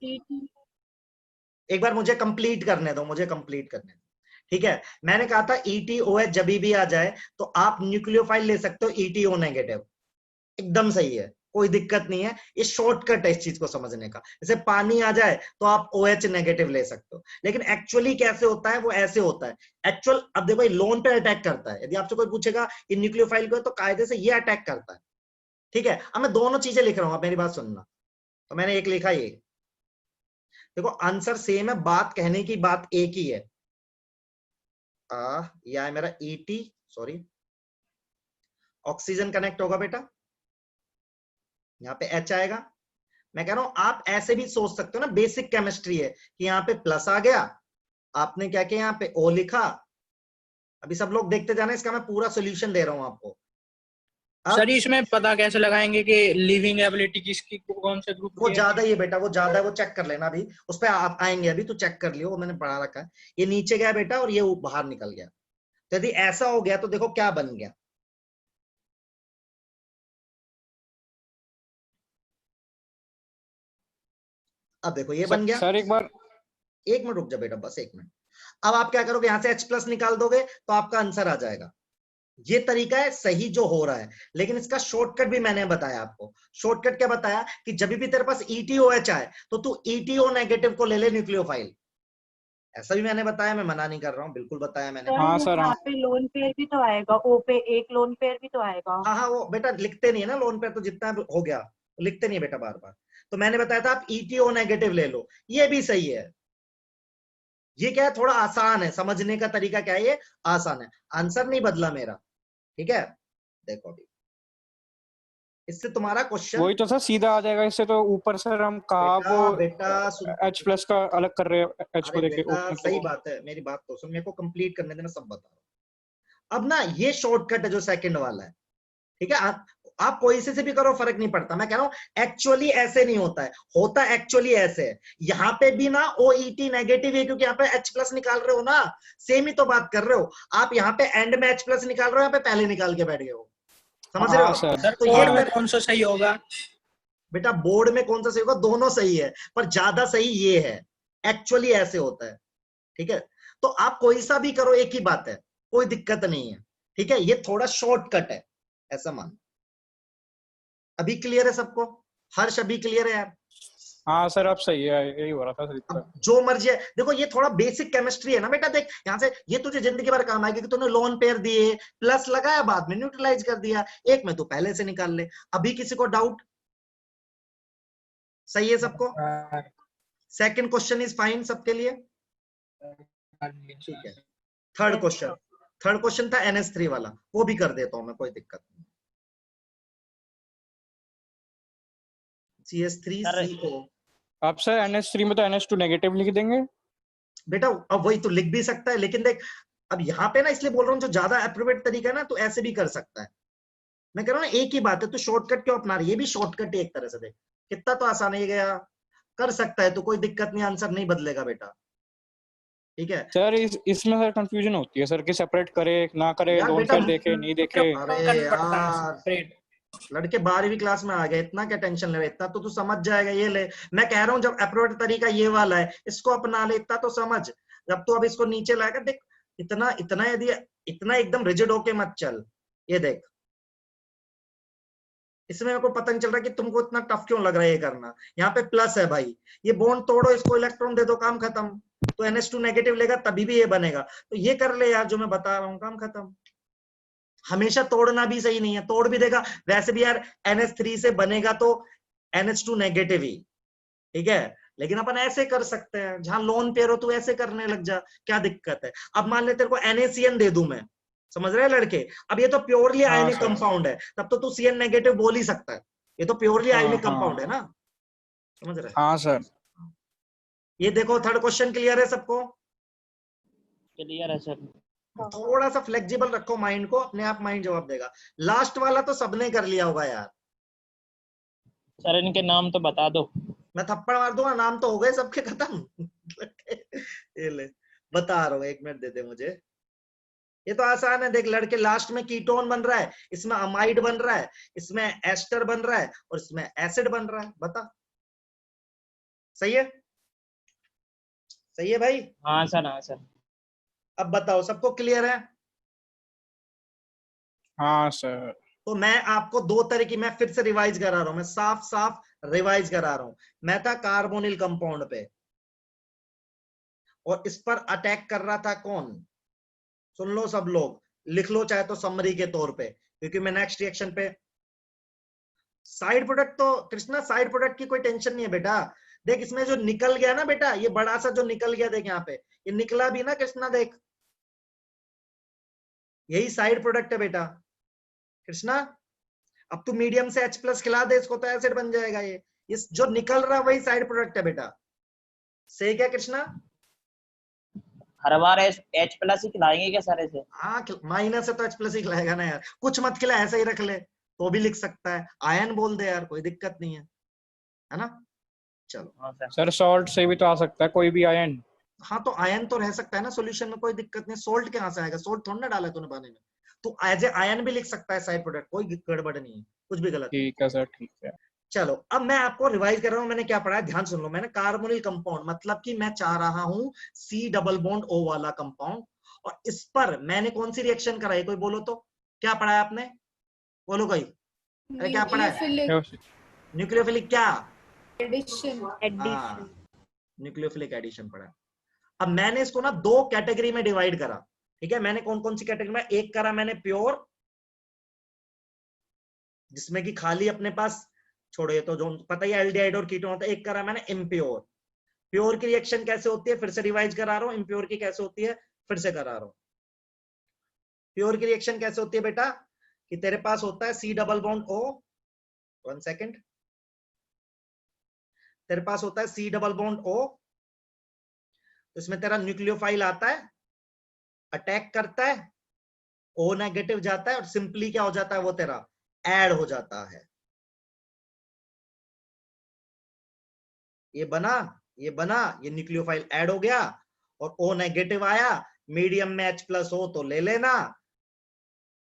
एक बार मुझे कंप्लीट करने दो, मुझे कंप्लीट करने दो। ठीक है, मैंने कहा था ETOH जब भी आ जाए तो आप न्यूक्लियोफाइल ले सकते हो ETO नेगेटिव, एकदम सही है, कोई दिक्कत नहीं है। ये शॉर्टकट है इस चीज को समझने का। जैसे पानी आ जाए तो आप OH नेगेटिव ले सकते हो, लेकिन एक्चुअली कैसे होता है वो ऐसे होता है एक्चुअल। अब देखो ये लोन पे अटैक करता है, यदि आपसे कोई पूछेगा ये न्यूक्लियोफाइल को, तो कायदे से ये अटैक करता है। ठीक है, अब मैं दोनों चीजें लिख रहा हूं, आप मेरी बात सुनना। तो मैंने एक लिखा ये, देखो आंसर सेम है, बात कहने की बात एक ही है। यह है मेरा ET, सॉरी ऑक्सीजन कनेक्ट होगा बेटा, यहाँ पे H आएगा। मैं कह रहा हूं आप ऐसे भी सोच सकते हो ना, बेसिक केमिस्ट्री है कि यहाँ पे प्लस आ गया, आपने क्या किया यहाँ पे O लिखा। अभी सब लोग देखते जाना, इसका मैं पूरा सोल्यूशन दे रहा हूं आपको। सर इसमें पता कैसे लगाएंगे कि लिविंग एबिलिटी किसकी कौन से ग्रुप वो की है? ज्यादा ही है बेटा, वो ज्यादा है, वो चेक कर लेना अभी, उस पर आप आएंगे, अभी तो चेक कर लियो, वो मैंने पढ़ा रखा है। ये नीचे गया बेटा और ये बाहर निकल गया, तो यदि ऐसा हो गया तो देखो क्या बन गया। अब देखो ये बन गया। सर एक बार, एक मिनट रुक जा बेटा, बस एक मिनट। अब आप क्या करोगे, यहां से H+ निकाल दोगे तो आपका आंसर आ जाएगा। ये तरीका है सही जो हो रहा है, लेकिन इसका शॉर्टकट भी मैंने बताया आपको। शॉर्टकट क्या बताया कि जब भी तेरे पास ETOH आए तो तू ETO नेगेटिव को ले ले न्यूक्लियोफाइल, ऐसा भी मैंने बताया, मैं मना नहीं कर रहा हूं, बिल्कुल बताया मैंने। हाँ सर, यहाँ पे लोन पेयर भी तो आएगा, O पे एक लोन पेयर भी तो आएगा। हाँ हाँ वो बेटा लिखते नहीं है ना लोन पे, तो जितना हो गया तो लिखते नहीं है बेटा बार बार। तो मैंने बताया था आप ETO नेगेटिव ले लो, ये भी सही है। ये क्या है, थोड़ा आसान है समझने का तरीका, क्या है ये आसान है। आंसर नहीं बदला मेरा, ठीक है। देखो अभी इससे तुम्हारा क्वेश्चन, वही तो सर सीधा आ जाएगा इससे, तो ऊपर सर हम कहा बेटा को बेटा सुन, H+ का अलग कर रहे हैं H अरे को देखे बेटा सही बात है, मेरी बात तो सुन, मेरे को कंप्लीट करने देना, सब बता रहा हूं। अब ना ये शॉर्टकट है जो सेकंड वाला है, ठीक है। आप कोई से भी करो फर्क नहीं पड़ता। मैं कह रहा हूं एक्चुअली ऐसे नहीं होता है, होता एक्चुअली ऐसे है। यहाँ पे भी ना OET नेगेटिव है क्योंकि यहाँ पे H+ निकाल रहे हो ना, सेम ही तो बात कर रहे हो आप। यहाँ पे एंड में H+ निकाल रहे हो, यहाँ पे पहले निकाल के बैठ गए हो, समझ रहे हो हाँ आप? सर। सर तो कोड ये में कौन सा सही होगा? बेटा बोर्ड में कौन सा सही होगा, दोनों सही है, पर ज्यादा सही ये है, एक्चुअली ऐसे होता है, ठीक है। तो आप कोई सा भी करो एक ही बात है, कोई दिक्कत नहीं है, ठीक है। ये थोड़ा शॉर्टकट है, ऐसा मान। अभी क्लियर है सबको? हर्ष अभी क्लियर है यार? हाँ सर, अब सही है, यही हो रहा था सर। अब जो मर्जी है, देखो ये थोड़ा बेसिक केमिस्ट्री है ना बेटा। देख यहाँ से ये तुझे जिंदगी भर काम आएगी कि तूने लोन पेयर दिए, प्लस लगाया, बाद में न्यूट्रलाइज कर दिया, एक में तू पहले से निकाल ले। अभी किसी को डाउट? सही है सबको? सेकंड क्वेश्चन इज फाइन सबके लिए? ठीक है। थर्ड क्वेश्चन था NH3 वाला, वो भी कर देता हूं मैं, कोई दिक्कत नहीं। CH3CO। अब सर NH3 में तो NH2 नेगेटिव लिख देंगे बेटा अब वही तो लिख भी सकता है, लेकिन देख अब यहाँ पे ना, इसलिए बोल रहा हूँ जो ज्यादा एप्रोप्रिएट तरीका है ना, तो ऐसे भी कर सकता है। मैं कह रहा हूँ एक ही बात है, तो शॉर्टकट क्यों अपना रही है? ये भी शॉर्टकट है एक तरह से। देख कितना तो आसान है गया, कर सकता है तो कोई दिक्कत नहीं, आंसर नहीं बदलेगा बेटा, ठीक है। सर। इसमें सर कंफ्यूजन होती है सर कि सेपरेट करे ना करे, यार लोन बेटा पेयर देखे नहीं देखे। अरे यार लड़के 12वीं क्लास में आ गए, इतना क्या टेंशन ले रहे? इतना तो तू समझ जाएगा। ये ले, मैं कह रहा हूँ जब अप्रोच तरीका ये वाला है, इसको अपना ले, इतना तो समझ। जब तू अब इसको नीचे लाएगा, देख इतना इतना, यदि इतना एकदम रिजिड होके मत चल। ये देख, इसमें मेरे को पता नहीं चल रहा कि तुमको इतना टफ क्यों लग रहा है ये करना। यहाँ पे प्लस है भाई, ये बॉन्ड तोड़ो, इसको इलेक्ट्रॉन दे दो, काम खत्म। तो NH2 नेगेटिव लेगा तभी भी ये बनेगा। तो ये कर ले यार जो मैं बता रहा हूँ, काम खत्म। हमेशा तोड़ना भी सही नहीं है, तोड़ भी देगा वैसे भी यार, NH3 से बनेगा तो NH2 नेगेटिव ही, ठीक है। लेकिन अपन ऐसे कर सकते हैं, जहां लोन पेयर हो तो ऐसे करने लग जा, क्या दिक्कत है? अब मान ले तेरे को NaCN दे दूं मैं, समझ रहे हैं लड़के? अब ये तो प्योरली आयनिक कंपाउंड है, तब तो तू CN नेगेटिव बोल ही सकता है। ये तो प्योरली आयनिक कंपाउंड है ना, समझ रहे? हाँ सर। ये देखो थर्ड क्वेश्चन क्लियर है सबको? क्लियर है सर। थोड़ा सा फ्लेक्सिबल रखो माइंड को, अपने आप माइंड जवाब देगा। लास्ट वाला तो सबने कर लिया होगा यार। सर इनके नाम तो बता दो। मैं थप्पड़ मार दूंगा, नाम तो हो गए सबके खत्म। ये ले बता रहा हूँ, 1 मिनट दे दे मुझे। ये तो आसान है, देख लड़के, लास्ट में कीटोन बन रहा है, इसमें अमाइड बन रहा है, इसमें एस्टर बन रहा है, और इसमें एसिड बन रहा है। बता, सही है? सही है भाई? हाँ सर, हाँ सर। अब बताओ सबको क्लियर है? हाँ सर। तो मैं आपको 2 तरह की, मैं फिर से रिवाइज करा रहा हूं, मैं साफ साफ रिवाइज करा रहा हूं। मैं था कार्बोनिल कंपाउंड पे, और इस पर अटैक कर रहा था कौन? सुन लो सब लोग, लिख लो चाहे तो समरी के तौर पे, क्योंकि मैं नेक्स्ट रिएक्शन पे साइड प्रोडक्ट, तो कृष्णा साइड प्रोडक्ट की कोई टेंशन नहीं है बेटा। देख इसमें जो निकल गया ना बेटा, ये बड़ा सा जो निकल गया, देख यहाँ पे ये निकला भी ना कृष्णा, देख यही साइड प्रोडक्ट है बेटा कृष्णा। अब तू मीडियम से H+ खिला दे इसको, तो एसिड बन जाएगा। ये इस जो निकल रहा वही साइड प्रोडक्ट है बेटा, सही क्या कृष्णा? हर बार H+ ही खिलाएंगे क्या सर इसे? हाँ, माइनस है तो H+ ही खिलाएगा ना यार। कुछ मत खिला, ऐसा ही रख ले तो भी लिख सकता है। आयन बोल दे यार, कोई दिक्कत नहीं है ना? चलो हाँ सर। सर सॉल्ट से भी तो आ सकता है कोई भी आयन। हाँ, तो आयन तो रह सकता है ना सोल्यूशन में, कोई दिक्कत नहीं। सोल्ट कहाँ से आएगा? सोल्ट थोड़ा ना डाला तूने पानी में। तो एज ए आयन भी लिख सकता है साइड प्रोडक्ट, कोई गड़बड़ नहीं है, कुछ भी गलत नहीं। ठीक है सर, ठीक है। चलो अब मैं आपको रिवाइज कर रहा हूं, मैंने क्या पढ़ा है ध्यान सुन लो। मैंने कार्बोनिल कंपाउंड, मतलब कि मैं चाह रहा हूं C डबल बॉन्ड O वाला कंपाउंड, और इस पर मैंने कौन सी रिएक्शन कराई? कोई बोलो तो, क्या पढ़ा है आपने? बोलो कोई। अरे क्या पढ़ा है? न्यूक्लियोफिलिक क्या? एडिशन। न्यूक्लियोफिलिक एडिशन पढ़ा है। अब मैंने इसको ना 2 कैटेगरी में डिवाइड करा, ठीक है। मैंने कौन कौन सी कैटेगरी में? एक करा मैंने प्योर, जिसमें कि खाली अपने पास, छोड़ो ये तो जो पता ही एल्डिहाइड और कीटोन होता है। एक करा मैंने इम्प्योर। प्योर की रिएक्शन कैसे होती है फिर से रिवाइज करा रहा हूं, इम्प्योर की कैसे होती है फिर से करा रहा हूं। प्योर की रिएक्शन कैसे होती है बेटा? कि तेरे पास होता है C double bond O, 1 second, तेरे पास होता है C डबल बॉन्ड O, तो इसमें तेरा न्यूक्लियोफाइल आता है, अटैक करता है, O नेगेटिव जाता है, और सिंपली क्या हो जाता है वो तेरा ऐड हो जाता है। ये बना, ये बना, ये न्यूक्लियोफाइल ऐड हो गया और O नेगेटिव आया, मीडियम में H प्लस हो तो ले लेना,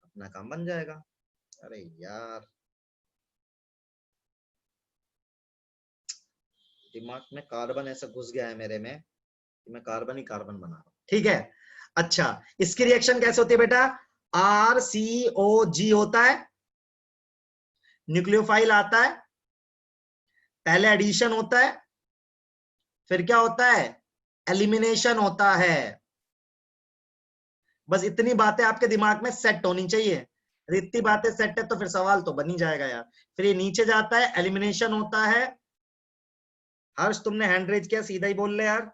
अपना काम बन जाएगा। अरे यार दिमाग में कार्बन ऐसा घुस गया है मेरे में कि मैं कार्बन ही कार्बन बना रहा हूं। ठीक है, अच्छा इसकी रिएक्शन कैसे होती है बेटा? RCOG होता है, न्यूक्लियोफाइल आता है, पहले एडिशन होता है, फिर क्या होता है? एलिमिनेशन होता है। बस इतनी बातें आपके दिमाग में सेट होनी चाहिए। इतनी बातें सेट है तो फिर सवाल तो बन ही जाएगा यार। फिर ये नीचे जाता है, एलिमिनेशन होता है। हर्ष तुमने हैंड रेज किया, सीधा ही बोल ले यार,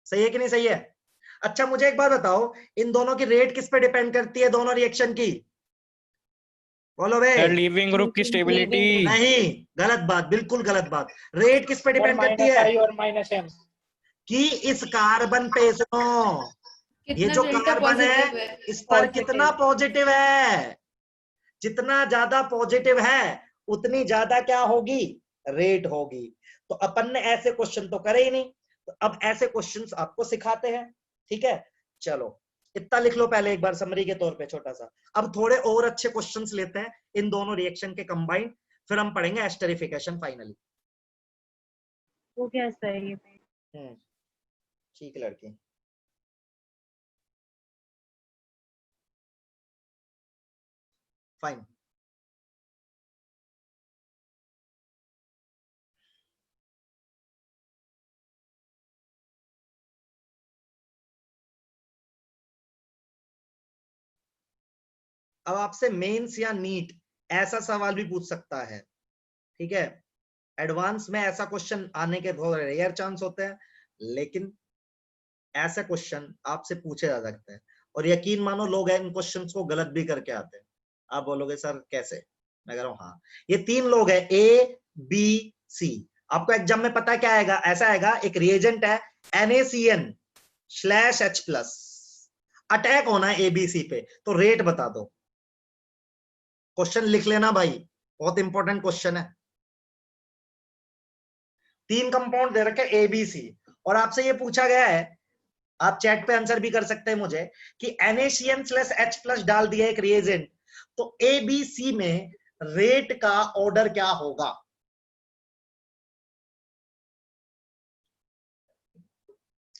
सही है कि नहीं सही है? अच्छा मुझे एक बात बताओ, इन दोनों की रेट किस पे डिपेंड करती है, दोनों रिएक्शन की? बोलो बे। लीविंग ग्रुप की स्टेबिलिटी। नहीं, गलत बात, बिल्कुल गलत बात। रेट किस पे डिपेंड करती है? -I और -M। कि इस कार्बन पे सुनो, ये जो कार्बन है इस पर कितना पॉजिटिव है। जितना ज्यादा पॉजिटिव है उतनी ज्यादा क्या होगी? रेट होगी। तो अपन ने ऐसे क्वेश्चन तो करे ही नहीं, तो अब ऐसे क्वेश्चंस आपको सिखाते हैं। ठीक है, चलो इतना लिख लो पहले एक बार समरी के तौर पे छोटा सा। अब थोड़े और अच्छे क्वेश्चंस लेते हैं इन दोनों रिएक्शन के कंबाइंड, फिर हम पढ़ेंगे एस्टरिफिकेशन फाइनली। वो क्या सही है? ठीक लड़की। फाइन, अब आपसे मेंस या नीट ऐसा सवाल भी पूछ सकता है। ठीक है, एडवांस में ऐसा क्वेश्चन आने के बहुत रेयर चांस होते हैं, लेकिन ऐसे क्वेश्चन आपसे पूछे जा सकते हैं। और यकीन मानो लोग इन क्वेश्चंस को गलत भी करके आते हैं। आप बोलोगे सर कैसे? मैं कह रहा हूं हाँ, ये तीन लोग हैं A B C। आपको एग्जाम में पता है क्या आएगा? ऐसा आएगा, एक रिएजेंट है NaCN/H+, अटैक होना है ABC पे, तो रेट बता दो। क्वेश्चन लिख लेना भाई, बहुत इंपॉर्टेंट क्वेश्चन है। तीन कंपाउंड दे रखे ABC और आपसे ये पूछा गया है, आप चैट पे आंसर भी कर सकते हैं मुझे, कि NaCN/H+ डाल दिया एक रिएजेंट, तो ABC में रेट का ऑर्डर क्या होगा?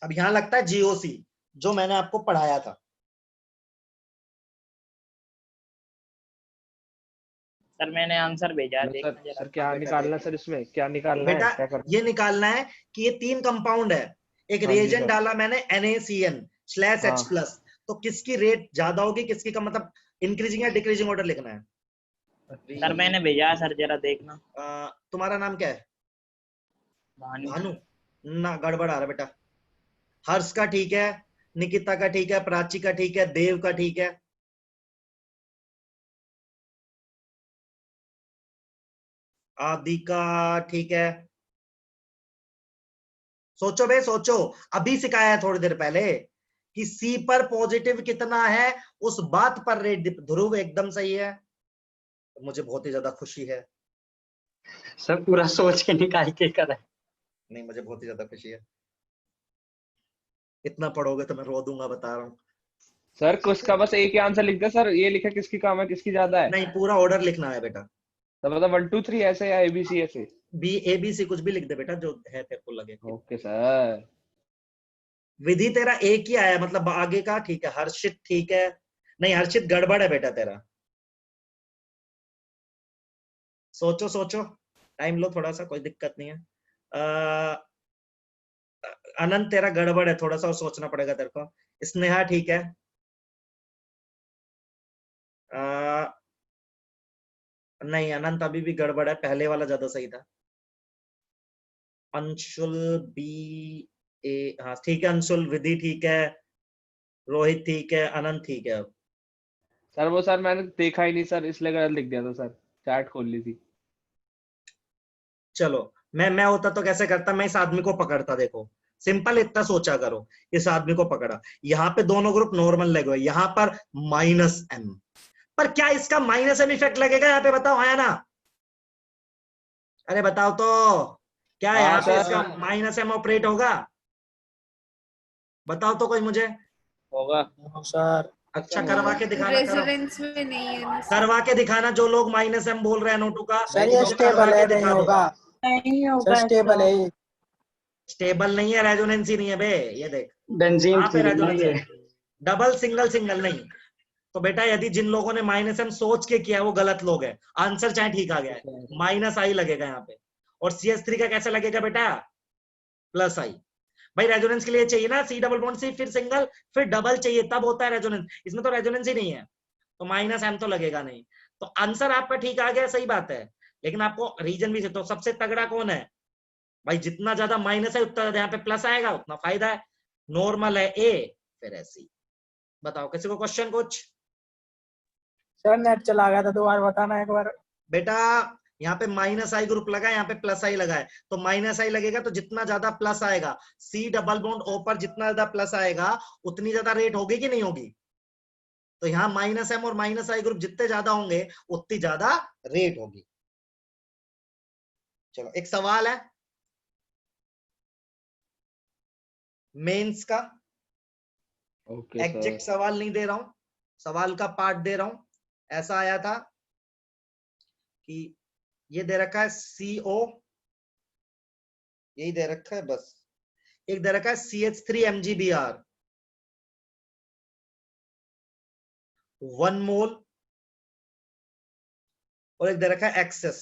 अब यहां लगता है GOC, जो मैंने आपको पढ़ाया था। सर मैंने आंसर भेजा है, देखना जरा। सर क्या निकालना है सर, इसमें क्या निकालना है, बेटा क्या करना? ये निकालना है कि ये तीन कंपाउंड है, एक हाँ जी रिएजेंट सर। डाला मैंने NaCN/H+, तो किसकी रेट ज्यादा होगी, किसकी कम, मतलब इंक्रीजिंग या डिक्रीजिंग ऑर्डर लिखना है। सर मैंने भेजा है सर, जरा देखना। तुम्हारा नाम क्या है? भानु। भानु ना, गड़बड़ आ रहा बेटा। हर्ष का ठीक है, निकिता का ठीक है, प्राची का ठीक है, देव का ठीक है, आदि का ठीक है। सोचो बे सोचो, अभी सिखाया है थोड़ी देर पहले कि सी पर पॉजिटिव कितना है, उस बात पर रेट। ध्रुव एकदम सही है, मुझे बहुत ही ज्यादा खुशी है। सब पूरा सोच के निकाल के करा है। नहीं, मुझे बहुत ही ज्यादा खुशी है। इतना पढ़ोगे तो मैं रो दूंगा, बता रहा हूँ। सर उसका बस एक ही आंसर लिख दे सर, ये लिखा किसकी कम है किसकी ज्यादा है। नहीं, पूरा ऑर्डर लिखना है बेटा। तो मतलब 1 2 3 ऐसे या ABC ऐसे? ABC कुछ भी लिख दे बेटा जो है तेरे को लगे। Okay sir. विधि तेरा एक ही आया, मतलब आगे का ठीक है। हर्षित ठीक है, नहीं हर्षित गड़बड़ है बेटा तेरा। सोचो सोचो, टाइम लो थोड़ा सा, कोई दिक्कत नहीं है। अनंत तेरा गड़बड़ है, थोड़ा सा और सोचना पड़ेगा तेरे को। स्नेहा ठीक है। नहीं अनंत अभी भी गड़बड़ है, पहले वाला ज्यादा सही था। अंशुल BA, हाँ ठीक है। अंशुल, विधि ठीक है, रोहित ठीक है, अनंत ठीक है। अब सर वो सर मैंने देखा ही नहीं सर, इसलिए गलत लिख दिया था सर, चैट खोल ली थी। चलो, मैं होता तो कैसे करता, मैं इस आदमी को पकड़ता। देखो सिंपल इतना सोचा करो, इस आदमी को पकड़ा, यहाँ पे दोनों ग्रुप नॉर्मल लगे हुए, यहाँ पर -M, पर क्या इसका माइनस एम इफेक्ट लगेगा यहाँ पे, बताओ है ना? अरे बताओ तो, क्या हाँ यहाँ पे सर। इसका माइनस एम ऑपरेट होगा? बताओ तो कोई मुझे। होगा सर अच्छा करवा के दिखाना, रेजोनेंस में नहीं है ना सर। करवा के दिखाना जो लोग माइनस एम बोल रहे हैं नोटू का, सर ये मुझे करवा स्टेबल के है, दिखा नहीं दो। होगा नहीं सर, होगा स्टेबल है तो। ये। स्टेबल नहीं है, रेजोनेंस ही नहीं है बे, ये देख बेंजीन यहाँ पे थ्योरी ना रेजोनेंस ये। है, डबल सिंगल सिंगल नहीं। तो बेटा यदि जिन लोगों ने माइनस एम सोच के किया है वो गलत लोग हैं, आंसर चाहे ठीक आ गया है, माइनस आई लगेगा यहाँ पे। और CH3 का कैसे लगेगा बेटा? प्लस आई। भाई रेजोनेंस के लिए चाहिए ना सी डबल बॉन्ड सी, फिर सिंगल, फिर डबल चाहिए, तब होता है रेजोनेंस। इसमें तो रेजोनेंस ही नहीं है, तो माइनस एम तो लगेगा नहीं। तो आंसर आपका ठीक आ गया, सही बात है, लेकिन आपको रीजन भी। तो सबसे तगड़ा कौन है भाई? जितना ज्यादा माइनस है उतना ज्यादा यहाँ पे प्लस आएगा, उतना फायदा है। नॉर्मल है ए, फिर ऐसी। बताओ किसी को क्वेश्चन कुछ? सर नेट चला गया था, दोबारा बताना एक बार। बेटा यहाँ पे माइनस आई ग्रुप लगा है, यहाँ पे प्लस आई लगा है, तो माइनस आई लगेगा, तो जितना ज्यादा प्लस आएगा सी डबल बॉन्ड ओ पर, जितना ज्यादा प्लस आएगा उतनी ज्यादा रेट होगी कि नहीं होगी? तो यहाँ माइनस एम और माइनस आई ग्रुप जितने ज्यादा होंगे उतनी ज्यादा रेट होगी। चलो एक सवाल है मेंस का, ओके एग्जैक्ट सर। सवाल नहीं दे रहा हूं, सवाल का पार्ट दे रहा हूं। ऐसा आया था कि ये दे रखा है CO, यही दे रखा है बस, एक दे रखा है CH3 MgBr 1 मोल, और एक दे रखा है एक्सेस।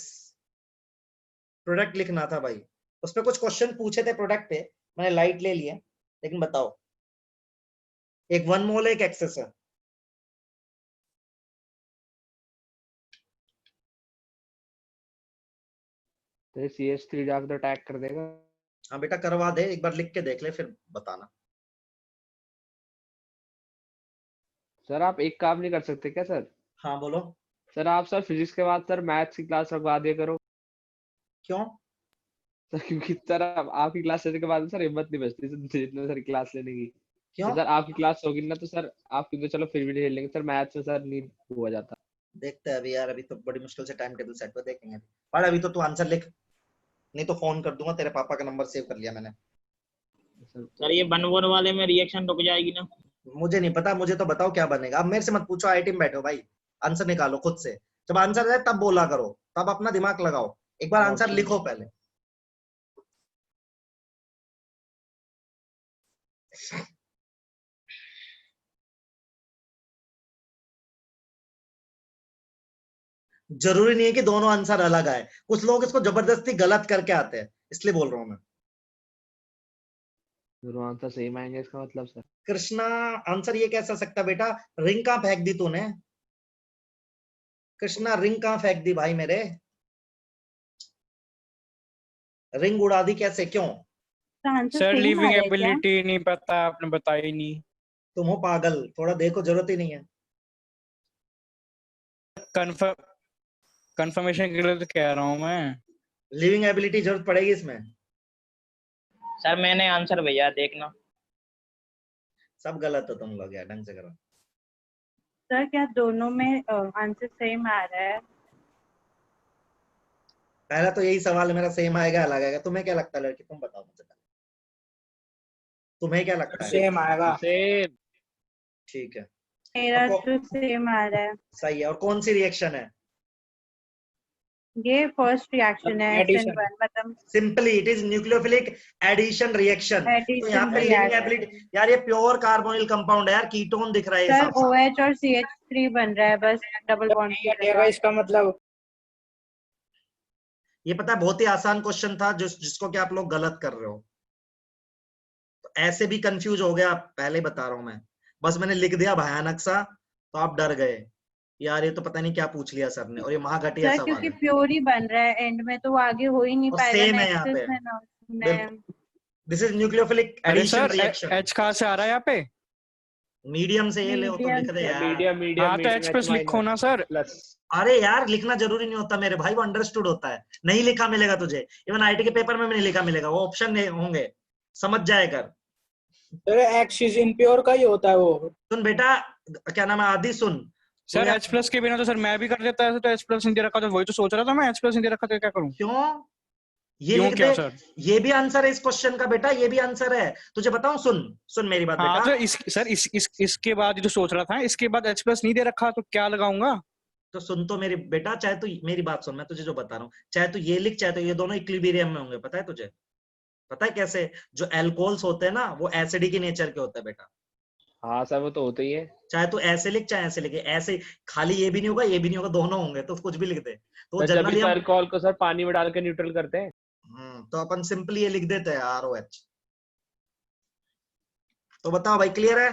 प्रोडक्ट लिखना था भाई, उस पर कुछ क्वेश्चन पूछे थे प्रोडक्ट पे, मैंने लाइट ले लिया, लेकिन बताओ एक 1 मोल है, एक एक्सेस है। तो CH3 जाकर तो टैग कर देगा। हाँ बेटा करवा दे, एक बार लिख के देख ले फिर बताना। सर आप एक काम नहीं कर सकते क्या सर? हाँ बोलो। सर आप सर फिजिक्स के बाद सर मैथ्स की क्लास रखवा दिया करो। क्यों? सर क्योंकि सर आपकी क्लास लेने के बाद सर हिम्मत नहीं बचती जितना सर क्लास लेने की। क्यों? तो सर आपकी क्लास होगी ना तो सर आपकी तो चलो फिर भी खेल लेंगे सर, मैथ्स में सर नहीं हुआ जाता। देखते हैं अभी यार, अभी तो बड़ी मुश्किल से टाइम टेबल सेट पर देखेंगे। पर अभी तो तू आंसर लिख, नहीं तो फोन कर दूंगा, तेरे पापा का नंबर सेव कर लिया मैंने। सर ये 1-1 वाले में रिएक्शन रुक जाएगी ना? मुझे नहीं पता, मुझे तो बताओ क्या बनेगा। अब मेरे से मत पूछो, IIT में बैठो भाई, आंसर निकालो खुद से। जब आंसर आए तब बोला करो, तब अपना दिमाग लगाओ, एक बार आंसर लिखो पहले। जरूरी नहीं है कि दोनों आंसर अलग आए, कुछ लोग इसको जबरदस्ती गलत करके आते हैं, इसलिए बोल रहा हूं मैं। दोनों आंसर सेम आएंगे इसका मतलब सर? कृष्णा आंसर ये कैसा सकता बेटा? रिंग कहां फेंक दी तूने? कृष्णा रिंग कहां फेंक दी भाई मेरे? रिंग उड़ा दी कैसे, क्यों? आंसर सर सेम आ लिविंग रहा है क्या? एबिलिटी नहीं पता, आपने बताया ही नहीं। तुम हो पागल, थोड़ा देखो, जरूरत ही नहीं है। कंफर्मेशन के लिए तो कह रहा हूँ मैं। लिविंग एबिलिटी जरूरत पड़ेगी इसमें। सर मैंने आंसर भेजा देखना। सब गलत हो तुम लोग यार, ढंग से करो। सर क्या दोनों में आंसर सेम आ रहा है? पहला तो यही सवाल मेरा सेम आएगा अलग आएगा। तुम्हें क्या लगता है लड़की, तुम बताओ मुझे, तुम्हें क्या लगता है? सेम आएगा। सेम। ठीक है, मेरा और तो सेम आ रहा है। सही है। और कौन सी रिएक्शन है? ये फर्स्ट रिएक्शन है Addition. SN1, मतलब simply it is nucleophilic addition reaction. तो यहाँ एडिशन पे लिविंग एबिलिटी, रिएक्शन। यार ये प्योर कार्बोनिल कंपाउंड है यार, कीटोन दिख रहा है ये सर साफ साफ। OH और CH3 बन रहा है बस डबल बॉन्ड की हटेगा जगह। इसका मतलब। ये पता है बहुत ही आसान क्वेश्चन था जिसको कि आप लोग गलत कर रहे हो। तो ऐसे भी कंफ्यूज हो गया, पहले बता रहा हूं मैं, बस मैंने लिख दिया भयानक सा तो आप डर गए यार, ये तो पता नहीं क्या पूछ लिया सर ने, और ये महाघटिया सर सवाल क्योंकि है। प्योर ही बन रहा है एंड में, तो वो आगे हो ही नहीं और पाएगा सेम ना है यहाँ एक्सेस पे, में ना उसमें। दिस इज न्यूक्लियोफिलिक अरे एडिशन सर रिएक्शन। एच कहाँ से आ रहा है यहाँ पे? मीडियम से ये ले तो मीडियम लिख दे यार। मीडियम मीडियम हाँ तो H प्लस लिखो ना सर। प्लस। अरे यार लिखना जरूरी नहीं होता मेरे भाई, वो अंडरस्टूड होता है। नहीं लिखा मिलेगा तुझे, इवन IIT के पेपर में भी नहीं लिखा मिलेगा, वो ऑप्शन होंगे, समझ जाए कर। सर एक्सिस इम्प्योर का ही होता है वो। सुन बेटा, क्या नाम है आदि, सुन, सर यार- H प्लस के बिना तो सर मैं भी कर देता है, तो H प्लस नहीं दे रखा, तो वही तो सोच रहा था मैं, H प्लस नहीं दे रखा तो क्या करूं? क्यों? ये क्यों लिख क्या दे। सर? ये भी आंसर है इस क्वेश्चन का बेटा, ये भी आंसर है। तुझे बताऊं, सुन सुन मेरी बात हाँ बेटा। तो सर इसके बाद जो सोच रहा था, इसके बाद H प्लस नहीं दे रखा तो क्या लगाऊंगा? तो सुन तो मेरी बेटा, चाहे तू मेरी बात सुन, मैं तुझे जो बता रहा हूँ, चाहे तू ये लिख, चाहे तो ये दोनों इक्विलिब्रियम में होंगे, पता है तुझे? पता है कैसे? जो एल्कोहल्स होते हैं ना, वो एसिडिक की नेचर के होते हैं बेटा। हाँ सर वो तो होता ही है। चाहे तू ऐसे लिख, चाहे ऐसे लिखे, ऐसे खाली ये भी नहीं होगा, ये भी नहीं होगा, दोनों होंगे, तो कुछ भी लिख दे। तो सर जब भी जनरली तो हम अल्कोहल को सर पानी में डाल के न्यूट्रल करते हैं। तो अपन सिंपली ये लिख देते हैं ROH। तो बताओ भाई, क्लियर है?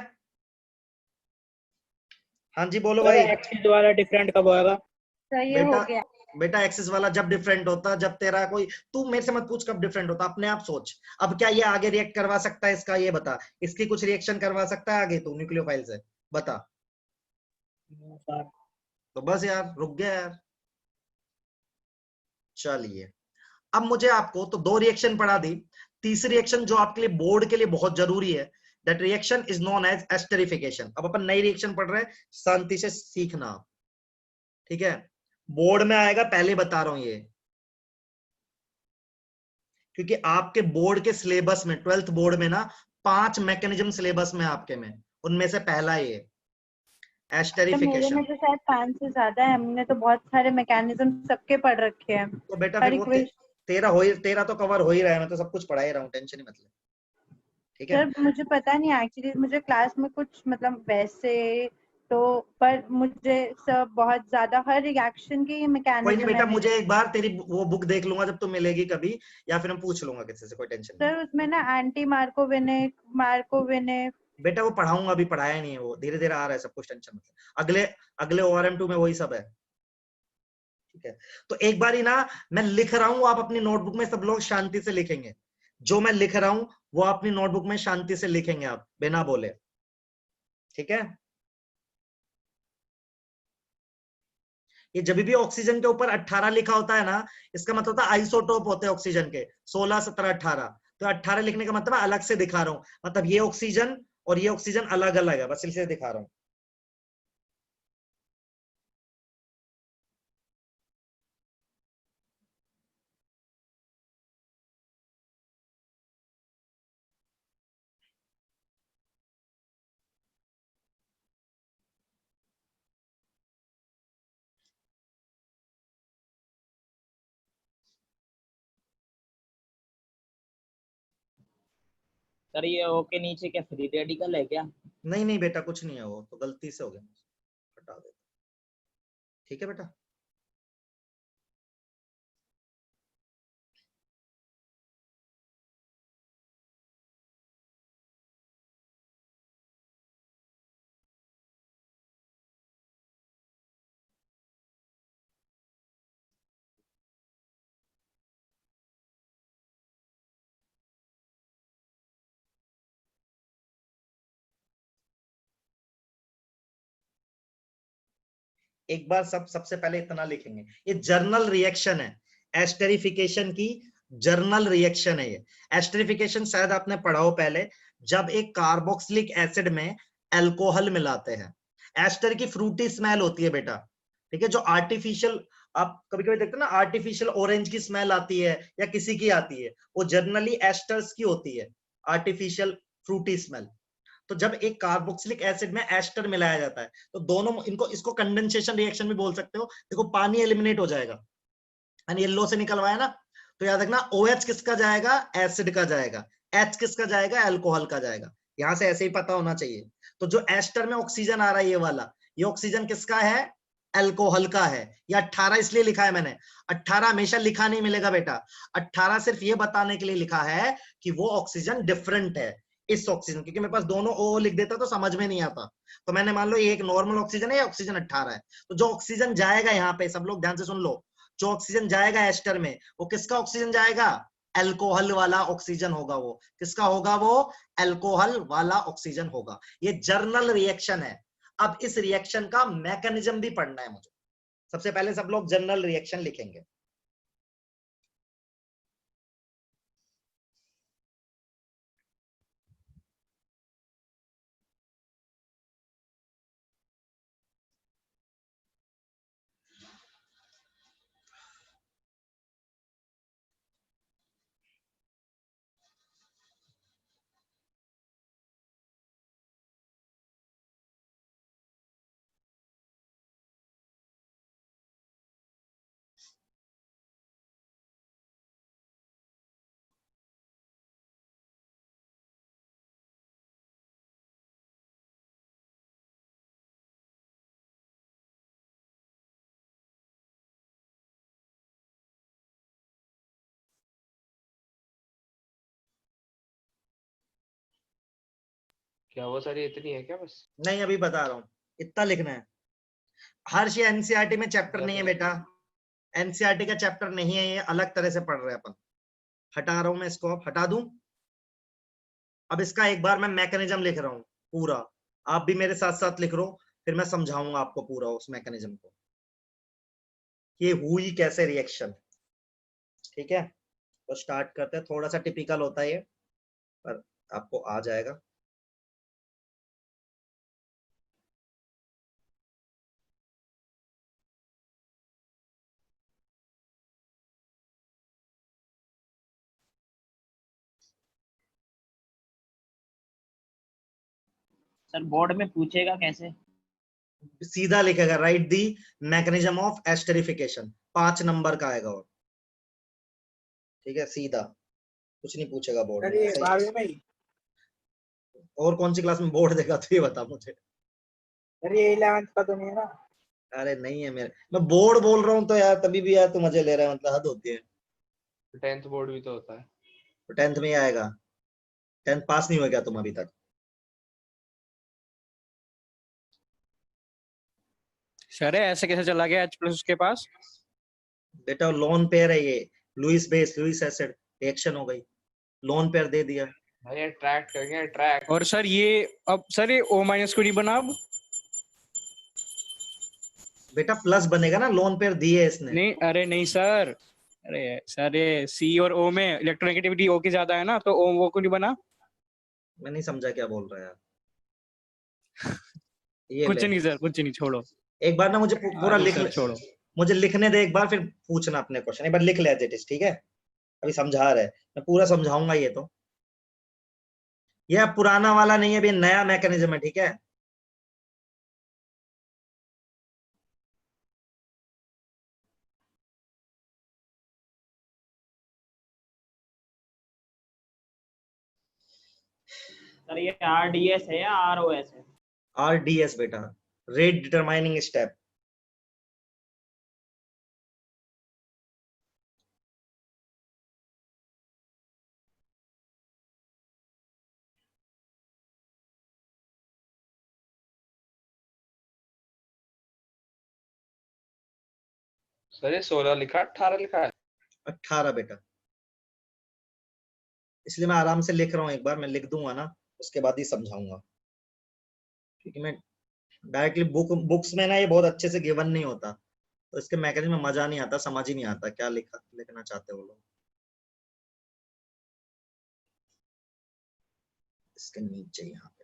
हाँ जी बोलो सर भाई। एक्सिस वाला डिफरेंट कब होएगा? सर ये हो बेटा गया। बेटा एक्सिस वाला जब डिफरेंट होता, जब तेरा कोई, तू मेरे से मत पूछ कब डिफरेंट होता, अपने आप सोच। अब क्या ये आगे रिएक्ट करवा सकता है इसका, ये बता। इसकी कुछ रिएक्शन करवा सकता है आगे तू न्यूक्लियोफाइल से? बता। सर तो बस यार, रुक गया यार। चलिए, अब मुझे आपको तो दो रिएक्शन पढ़ा दी। तीसरी रिएक्शन जो आपके लिए बोर्ड के लिए बहुत जरूरी है, that reaction is known as esterification. अब अपन नई रिएक्शन पढ़ रहे हैं, शांति से सीखना आप, ठीक है? बोर्ड में आएगा, पहले बता रहा हूं ये, क्योंकि आपके बोर्ड के सिलेबस में, 12th बोर्ड में ना 5 मैकेनिज्म सिलेबस में आपके में, उनमें से पहला ये तो मेरे एस्टरिफिकेशन। में तो शायद 5 से ज्यादा है, हमने तो बहुत सारे मैकेनिज्म सबके पढ़ रखे हैं। तो बेटा हर फिर वो इक्वेशन। तेरा तो कवर हो ही रहा है, मैं तो सब कुछ पढ़ा ही रहा हूँ, टेंशन ही मतलब। ठीक है? सर मुझे पता नहीं एक्चुअली, मुझे क्लास में कुछ मतलब वैसे तो, पर मुझे सब बहुत ज्यादा हर रिएक्शन के कोई नहीं मैकेनिज्म बेटा, है मुझे मेरे। एक बार तेरी वो बुक देख लूंगा जब तुम मिलेगी कभी, या फिर मैं पूछ लूंगा किसी से, कोई टेंशन नहीं। सर उसमें ना एंटी मार्कोविनिक, मार्कोविनिक। बेटा वो पढ़ाऊंगा, अभी पढ़ाया नहीं है, वो धीरे धीरे आ रहा है सब कुछ, टेंशन मतलब। अगले अगले ORM2 में वही सब है। ठीक है? तो एक बार ही ना, मैं लिख रहा हूं, आप अपनी नोटबुक में सब लोग शांति से लिखेंगे। जो मैं लिख रहा हूं वो अपनी नोटबुक में शांति से लिखेंगे आप, बिना बोले। ठीक है? ये जब भी ऑक्सीजन के ऊपर 18 लिखा होता है ना, इसका मतलब होता है आइसोटोप होते हैं ऑक्सीजन के, 16, 17, 18। तो 18 लिखने का मतलब अलग से दिखा रहा हूं, मतलब ये ऑक्सीजन और ये ऑक्सीजन अलग अलग है, बस इसलिए दिखा रहा हूं। सर ये ओ के नीचे क्या फ्री रेडिकल है क्या? नहीं नहीं बेटा, कुछ नहीं है, वो तो गलती से हो गया, हटा दे। ठीक है बेटा? एक बार सबसे पहले इतना लिखेंगे, ये जर्नल रिएक्शन है, एस्टरिफिकेशन की जर्नल रिएक्शन है ये। एस्टरिफिकेशन शायद आपने पढ़ा हो पहले, जब एक कार्बोक्सिलिक एसिड में अल्कोहल मिलाते हैं। एस्टर की फ्रूटी स्मेल होती है बेटा, ठीक है? जो आर्टिफिशियल, आप कभी कभी देखते हैं ना, आर्टिफिशियल ऑरेंज की स्मेल आती है या किसी की आती है, वो जनरली एस्टर्स की होती है, आर्टिफिशियल फ्रूटी स्मेल। तो जब एक कार्बोक्सिलिक एसिड में एस्टर मिलाया जाता है, तो दोनों इनको, इसको कंडेंसेशन रिएक्शन भी बोल सकते हो। देखो पानी एलिमिनेट हो जाएगा, यानी येलो से निकलवाया ना, तो याद रखना OH किसका जाएगा? एसिड का जाएगा। H किसका जाएगा? अल्कोहल का जाएगा। यहां से ऐसे ही पता होना चाहिए। तो जो एस्टर में ऑक्सीजन आ रहा है, ये वाला, ये ऑक्सीजन किसका है? अल्कोहल का है। ये 18 इसलिए लिखा है मैंने, 18 हमेशा लिखा नहीं मिलेगा बेटा, 18 सिर्फ ये बताने के लिए लिखा है कि वो ऑक्सीजन डिफरेंट है इस ऑक्सीजन, क्योंकि मेरे पास दोनों O लिख देता तो समझ में नहीं आता। तो मैंने मान लो ये एक नॉर्मल ऑक्सीजन है, ये ऑक्सीजन 18 है। तो जो ऑक्सीजन जाएगा यहाँ पे, सब लोग ध्यान से सुन लो, जो ऑक्सीजन जाएगा एस्टर में, वो किसका ऑक्सीजन जाएगा? अल्कोहल वाला ऑक्सीजन होगा वो। किसका होगा वो? अल्कोहल वाला ऑक्सीजन होगा। ये जर्नल रिएक्शन है। अब इस रिएक्शन का मैकेनिज्म भी पढ़ना है मुझे। सबसे पहले सब लोग जर्नल रिएक्शन लिखेंगे। क्या वो सारी इतनी है क्या बस? नहीं अभी बता रहा हूँ, इतना लिखना है। हर्ष ये एनसीईआरटी में चैप्टर नहीं है बेटा, एनसीईआरटी का चैप्टर नहीं है ये, अलग तरह से पढ़ रहे हैं अपन। हटा रहा हूं मैं इसको, अब हटा दूं। अब इसका एक बार मैं मैकेनिज्म लिख रहा हूँ पूरा, आप भी मेरे साथ साथ लिख लो, फिर मैं समझाऊंगा आपको पूरा उस मैकेनिज्म को, ये हुई कैसे रिएक्शन। ठीक है, तो स्टार्ट करते हैं। थोड़ा सा टिपिकल होता है ये, पर आपको आ जाएगा। सर बोर्ड में पूछेगा कैसे? सीधा लिखेगा right the mechanism of esterification, 5 number का आएगा। और ठीक है, सीधा कुछ नहीं पूछेगा बोर्ड सर ये में। 12वीं में ही? और कौन सी क्लास में बोर्ड देगा तो ये बता मुझे। सर ये 11th का तो नहीं है ना? अरे नहीं है मेरे, मैं बोर्ड बोल रहा हूँ तो यार तभी भी यार तू मजे ले रहा है, मतलब हद होती है। 10th बोर्ड भी तो होता है। तो 10th में ही आएगा, 10th पास नहीं हुआ क्या तुम अभी तक? सर ऐसे कैसे चला गया H+ उसके पास? बेटा लोन पेयर है ये, Lewis base Lewis acid reaction हो गई, लोन पेयर दे दिया। भाई अट्रैक्ट करेंगे, अट्रैक्ट। और सर ये अब सर ये O- क्यों नहीं बना अब? बेटा प्लस बनेगा ना, लोन पेयर दी है इसने। नहीं अरे नहीं सर, अरे सर ये C और O में इलेक्ट्रोनेगेटिविटी O की ज्यादा है ना, तो O वो क्यों नहीं बना? मैं नहीं समझा क्या बोल रहा है यार। ये कुछ ले, नहीं सर, कुछ नहीं, छोड़ो। एक बार ना मुझे पूरा अरे लिख सर छोड़ो। मुझे लिखने दे एक बार, फिर पूछना अपने क्वेश्चन। एक बार लिख ले एज इट इज, ठीक है? अभी समझा रहे, मैं पूरा समझाऊंगा ये तो। ये अब पुराना वाला नहीं है, अभी नया मैकेनिज्म है, ठीक है? सर ये RDS है या ROS है? RDS बेटा, रेट डिटरमाइनिंग स्टेप। सर ये 16 लिखा 18 लिखा है? 18 बेटा, इसलिए मैं आराम से लिख रहा हूँ। एक बार मैं लिख दूंगा ना, उसके बाद ही समझाऊंगा, क्योंकि मैं डायरेक्टली बुक्स में ना ये बहुत अच्छे से गिवन नहीं होता, तो इसके मैकेनिज्म में मजा नहीं आता, समझ ही नहीं आता क्या लिखना चाहते हो लोग। इसके नीचे यहाँ पे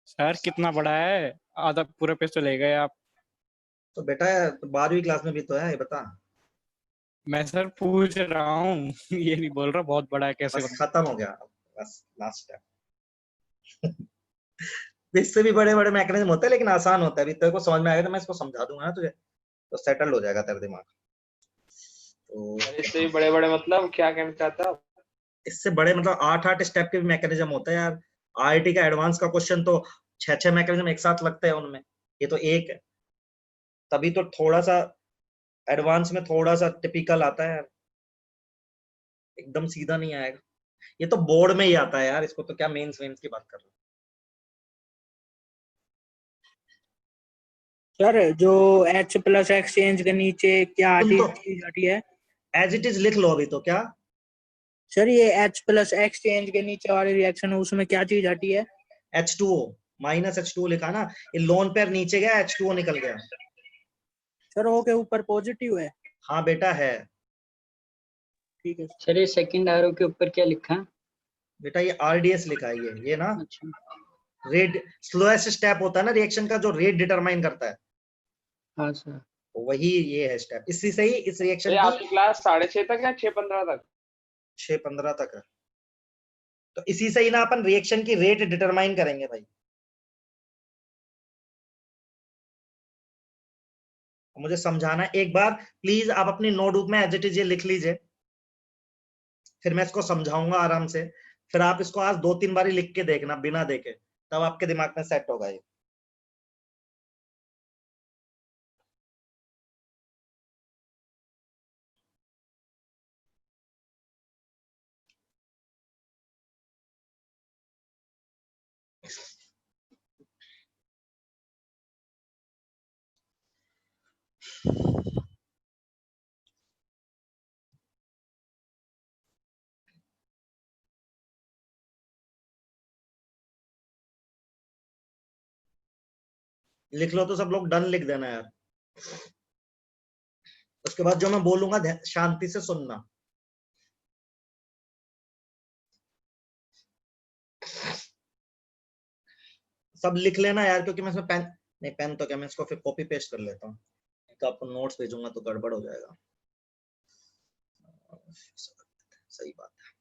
सर कितना बड़ा है, आधा पूरा पेज तो ले गए आप। तो बेटा 12वीं क्लास में भी तो है, ये बता। मैं सर पूछ रहा हूँ ये नहीं बोल रहा बहुत बड़ा है कैसे बस बना। खत्म हो गया, बस लास्ट है। इससे भी बड़े बड़े मैकेनिज्म होते हैं, लेकिन आसान होता है। अभी तेरे को समझ में आएगा तो मैं इसको समझा दूंगा ना तुझे, तो सेटल हो जाएगा तेरा दिमाग। तो सर इससे भी बड़े बड़े मतलब क्या कहना चाहता है? इससे बड़े मतलब 8 स्टेप के भी मैकेनिज्म होता है यार। आईआईटी का एडवांस का क्वेश्चन तो 6 मैकेनिज्म एक साथ लगते हैं उनमें, ये तो एक है, तभी तो थोड़ा सा एडवांस में थोड़ा सा टिपिकल आता है यार, एकदम सीधा नहीं आएगा। ये तो बोर्ड में ही आता है यार, इसको तो क्या मेंस वेंस की बात कर रहे हो। सर जो H प्लस एक्सचेंज के नीचे क्या तुम तो चीज आती है? एज इट इज लिख लो अभी तो। क्या सर ये H प्लस एक्सचेंज के नीचे वाली रिएक्शन है, उसमें क्या चीज आती है? H2O माइनस H2O लिखा ना, ये लोन पेयर नीचे गया, H2O निकल गया। सर O के ऊपर पॉजिटिव है। हाँ बेटा है। ठीक है सर ये सेकंड एरो के ऊपर क्या लिखा है? बेटा ये RDS लिखा है, ये ना अच्छा रेट स्लोएस्ट स्टेप होता है ना रिएक्शन का, जो रेट डिटरमाइन करता है, हाँ सर। वही ये है स्टेप। इसी से ही इस रिएक्शन ये की आपकी क्लास 6:30 तक या 6:15 तक? 6:15 तक है, तो इसी से ही ना अपन रिएक्शन की रेट डिटरमाइन करेंगे भाई। मुझे समझाना एक बार प्लीज, आप अपनी नोटबुक में एज इट इज ये लिख लीजिए, फिर मैं इसको समझाऊंगा आराम से, फिर आप इसको आज 2-3 बार लिख के देखना बिना देखे, तब आपके दिमाग में सेट होगा ये। लिख लो तो सब लोग डन लिख देना यार। उसके बाद जो मैं बोलूंगा शांति से सुनना। सब लिख लेना यार, क्योंकि मैं इसमें पेन नहीं, पेन तो क्या, मैं इसको फिर कॉपी पेस्ट कर लेता हूँ, तो आपको नोट्स भेजूंगा तो गड़बड़ हो जाएगा। सही बात है।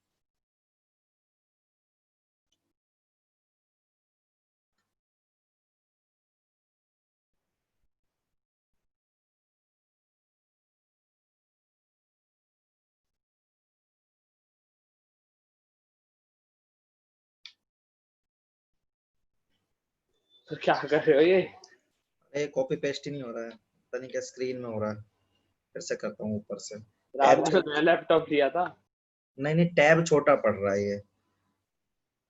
तो क्या कर रहे हो ये? अरे कॉपी पेस्ट ही नहीं हो रहा है, पता नहीं क्या स्क्रीन में हो रहा है, फिर से करता हूँ ऊपर से। रात में तो नया लैपटॉप लिया था। नहीं नहीं, टैब छोटा पड़ रहा है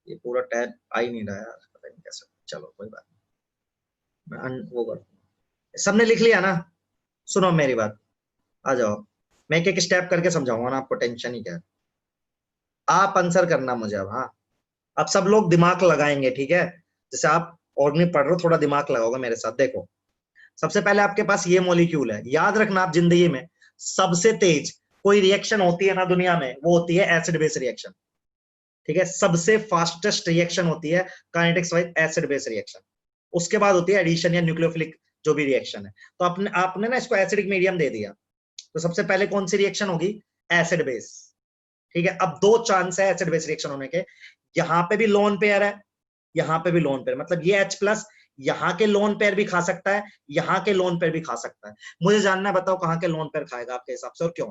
ये पूरा टैब आ ही नहीं रहा है यार, पता नहीं कैसे। चलो कोई बात नहीं, मैं वो कर, सबने लिख लिया ना? सुनो मेरी बात, आ जाओ, मैं एक एक स्टेप करके समझाऊंगा ना आपको, टेंशन ही क्या है। आप आंसर करना मुझे अब। हाँ, अब सब लोग दिमाग लगाएंगे, ठीक है? जैसे आप और नहीं पढ़ रहे हो, थोड़ा दिमाग लगाओगे मेरे साथ। देखो, सबसे पहले आपके पास ये मॉलिक्यूल है, याद रखना आप जिंदगी में सबसे तेज कोई रिएक्शन होती है ना दुनिया में, वो होती है एसिड बेस रिएक्शन, ठीक है? सबसे फास्टेस्ट रिएक्शन होती है kinetics wise acid base reaction. उसके बाद होती है एडिशन या न्यूक्लियोफिलिक जो भी रिएक्शन है। तो आपने ना इसको एसिडिक मीडियम दे दिया, तो सबसे पहले कौन सी रिएक्शन होगी? एसिड बेस, ठीक है? अब 2 चांस है एसिड बेस रिएक्शन होने के, यहाँ पे भी लोन पेयर है, यहाँ पे भी लोन पेयर, मतलब ये H+ यहाँ के लोन पेयर भी खा सकता है, यहाँ के लोन पेयर भी खा सकता है। मुझे जानना है, बताओ कहाँ के लोन पेयर खाएगा आपके हिसाब से और क्यों?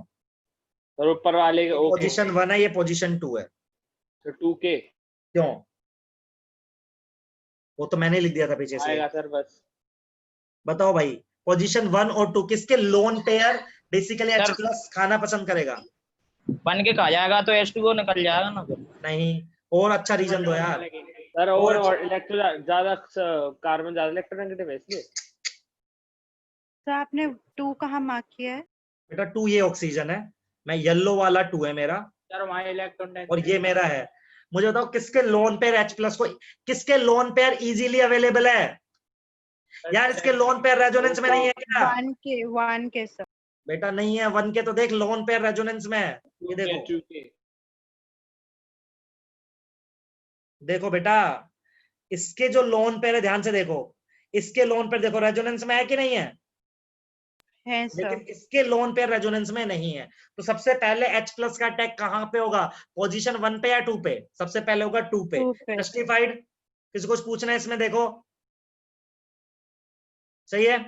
और ऊपर वाले ओके पोजीशन 1 है, ये पोजीशन 2 है, तो 2K क्यों? वो तो मैंने लिख दिया था पीछे से। आएगा सर बस। बताओ भाई, पोजीशन 1 और 2 किसके लोन पेयर बेसिकली H+ खाना पसंद करेगा? बन के खा जाएगा तो H2O निकल जाएगा ना फिर। नहीं, और अच्छा रीजन दो यार। सर और इलेक्ट्रो ज्यादा कार्बन ज्यादा इलेक्ट्रोनेगेटिव है इसलिए। तो आपने 2 कहाँ मार्क किया है? बेटा 2 ये ऑक्सीजन है, मैं येलो वाला 2 है मेरा, सर वहाँ इलेक्ट्रॉन और ये मेरा है। मुझे बताओ किसके लोन पेयर H+ को, किसके लोन पेयर इजीली अवेलेबल है यार? इसके लोन पेयर रेजोनेंस में नहीं है क्या? 1 के सर। बेटा नहीं है 1 के, तो देख लोन पेयर रेजोनेंस में है, ये देखो। देखो बेटा, इसके जो लोन पेयर है ध्यान से देखो, इसके लोन पेयर देखो रेजोनेंस में है कि नहीं है? है सर। लेकिन इसके लोन पेयर रेजोनेंस में नहीं है। तो सबसे पहले H+ का अटैक कहां पे होगा? पोजीशन 1 पे या 2 पे? सबसे पहले होगा 2 पे। 2 पे। जस्टिफाइड? किसी को पूछना है इसमें? देखो सही है।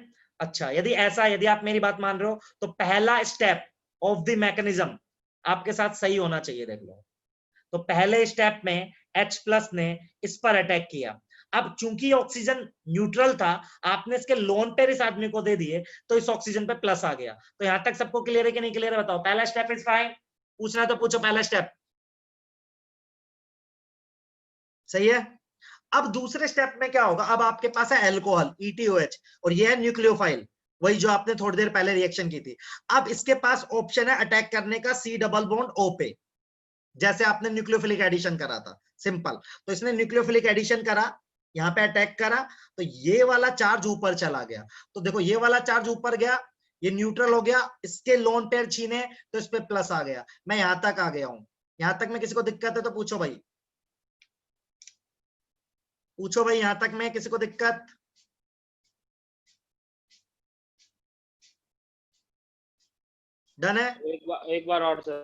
अच्छा, यदि आप मेरी बात मान रहे हो तो पहला स्टेप ऑफ द मैकेनिज्म आपके साथ सही होना चाहिए। देख लो, तो पहले स्टेप में H+ ने इस पर अटैक किया, अब चूंकि ऑक्सीजन न्यूट्रल था, आपने इसके लोन पेयर इस आदमी को दे दिए, तो इस ऑक्सीजन पे प्लस आ गया। तो यहां तक सबको क्लियर है कि नहीं क्लियर है बताओ? पहला स्टेप इज फाइन, पूछना तो पूछो, पहला स्टेप सही है। अब दूसरे स्टेप में क्या होगा? अब आपके पास है एल्कोहल ETOH और ये है न्यूक्लियोफाइल, वही जो आपने थोड़ी देर पहले रिएक्शन की थी। अब इसके पास ऑप्शन है अटैक करने का C डबल बॉन्ड O पे, जैसे आपने न्यूक्लियोफिलिक एडिशन करा था, सिंपल। तो इसने न्यूक्लियोफिलिक एडिशन करा, यहाँ पे अटैक करा, तो ये वाला चार्ज ऊपर चला गया। तो देखो ये वाला चार्ज ऊपर गया, ये न्यूट्रल हो गया, इसके लोन पेयर छीने तो इस पे प्लस आ गया। मैं यहां तक आ गया हूं, यहां तक में किसी को दिक्कत है तो पूछो भाई, पूछो भाई, यहां तक में किसी को दिक्कत? डन है? एक बार और सर।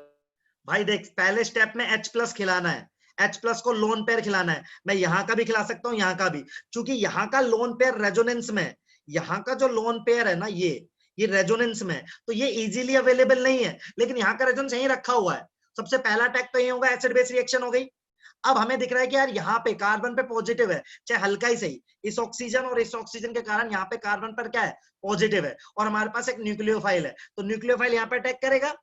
भाई देख, पहले स्टेप में H+ खिलाना है, H+ को लोन पेयर खिलाना है। मैं यहाँ का भी खिला सकता हूँ, यहाँ का भी, क्योंकि यहाँ का लोन पेयर रेजोनेंस में है। यहाँ का जो लोन पेयर है ना, ये रेजोनेंस में है, तो ये इजीली अवेलेबल नहीं है, लेकिन यहाँ का रेजोनेंस यहीं रखा हुआ है। सबसे पहला अटैक तो ये होगा, एसिड बेस रिएक्शन हो गई। अब हमें दिख रहा है कि यार यहाँ पे कार्बन पे पॉजिटिव है, चाहे हल्का ही सही, इस ऑक्सीजन और इस ऑक्सीजन के कारण यहाँ पे कार्बन पर क्या है? पॉजिटिव है, और हमारे पास एक न्यूक्लियोफाइल है, तो न्यूक्लियोफाइल यहाँ पे अटैक करेगा।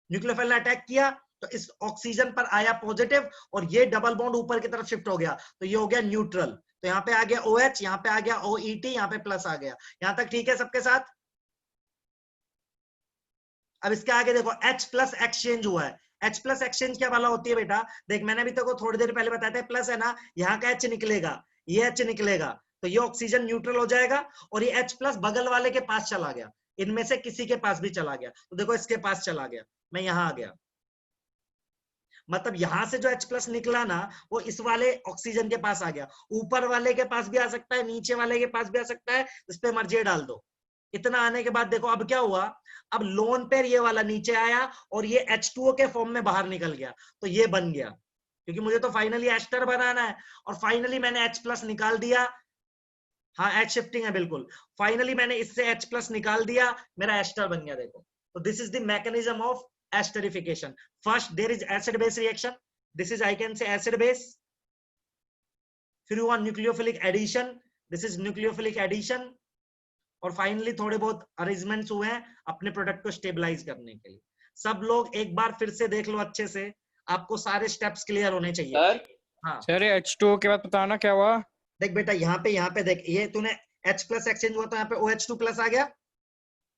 न्यूक्लियोफाइल ने अटैक किया तो इस ऑक्सीजन पर आया पॉजिटिव, और ये डबल बॉन्ड ऊपर की तरफ शिफ्ट हो गया, तो ये हो गया न्यूट्रल। तो यहाँ पे आ गया OH, यहाँ पे आ गया OET, यहाँ पे प्लस आ गया। यहाँ तक ठीक है सबके साथ? अब इसके आगे देखो, H+ एक्सचेंज हुआ है। H+ एक्सचेंज क्या वाला होती है बेटा? देख, मैंने भी तो थोड़ी देर पहले बताया था, प्लस है ना, यहाँ का H निकलेगा, ये H निकलेगा, तो ये ऑक्सीजन न्यूट्रल हो जाएगा, और ये H+ बगल वाले के पास चला गया, इनमें से किसी के पास भी चला गया। तो देखो इसके पास चला गया, मैं यहाँ आ गया, मतलब यहां से जो H+ निकला ना, वो इस वाले ऑक्सीजन के पास आ गया। ऊपर वाले के पास भी आ सकता है, नीचे वाले के पास भी आ सकता है, इस पे मर्जी डाल दो। इतना आने के बाद देखो अब क्या हुआ, अब लोन पेयर ये वाला नीचे आया, और ये H2O के फॉर्म में बाहर निकल गया, तो ये बन गया, क्योंकि मुझे तो फाइनली एस्टर बनाना है, और फाइनली मैंने H+ निकाल दिया। हाँ, H शिफ्टिंग है बिल्कुल। फाइनली मैंने इससे H+ निकाल दिया, मेरा एस्टर बन गया। देखो, तो this is the mechanism of esterification. First there is acid base reaction, this is I can say acid base, फिर हुआ nucleophilic addition, this is nucleophilic addition, और फाइनली थोड़े बहुत अरेंजमेंट्स हुए हैं अपने प्रोडक्ट को स्टेबलाइज करने के लिए। सब लोग एक बार फिर से देख लो अच्छे से, आपको सारे स्टेप्स क्लियर होने चाहिए। सर हाँ सर ये H2O के बाद बताना क्या हुआ? देख बेटा, यहाँ पे देख, ये तूने H+ एक्सचेंज हुआ तो यहाँ पे OH2+ आ गया।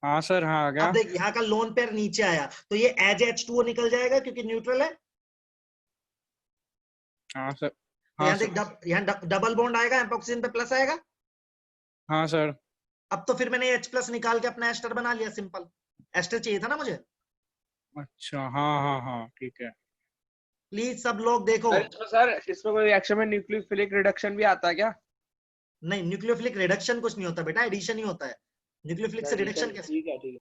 हाँ सर, हाँ आ गया। अब देख, यहाँ का लोन पेयर नीचे आया, तो ये एज H2O निकल जाएगा क्योंकि न्यूट्रल है। हाँ सर, तो हाँ यहाँ सर, देख, यहाँ डबल बॉन्ड आएगा, यहाँ पे ऑक्सीजन पे प्लस आएगा। हाँ सर। अब तो फिर मैंने H+ निकाल के अपना एस्टर बना लिया, सिंपल। एस्टर चाहिए था ना मुझे। अच्छा, हाँ हाँ हाँ, ठीक है। प्लीज सब लोग देखो। सर इसमें कोई रिएक्शन में न्यूक्लियोफिलिक रिडक्शन भी आता है क्या? नहीं, न्यूक्लियोफिलिक रिडक्शन कुछ नहीं होता बेटा, एडिशन ही होता है। न्यूक्लियोफिलिक से रिडक्शन कैसे? ठीक है, ठीक है।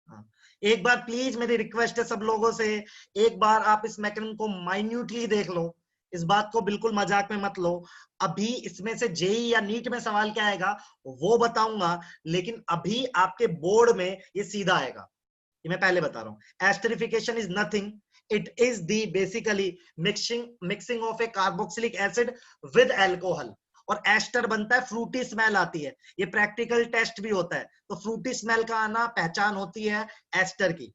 हाँ, एक बार प्लीज मेरी रिक्वेस्ट है सब लोगों से, एक बार आप इस मैकेनिज्म को माइन्यूटली देख लो, इस बात को बिल्कुल मजाक में मत लो। अभी इसमें से जेई या नीट में सवाल क्या आएगा वो बताऊंगा, लेकिन अभी आपके बोर्ड में ये सीधा आएगा, ये मैं पहले बता रहा हूँ। Esterification is nothing, it is the basically mixing of A carboxylic acid with alcohol, और एस्टर बनता है, फ्रूटी स्मेल आती है, ये प्रैक्टिकल टेस्ट भी होता है, तो फ्रूटी स्मेल का आना पहचान होती है एस्टर की।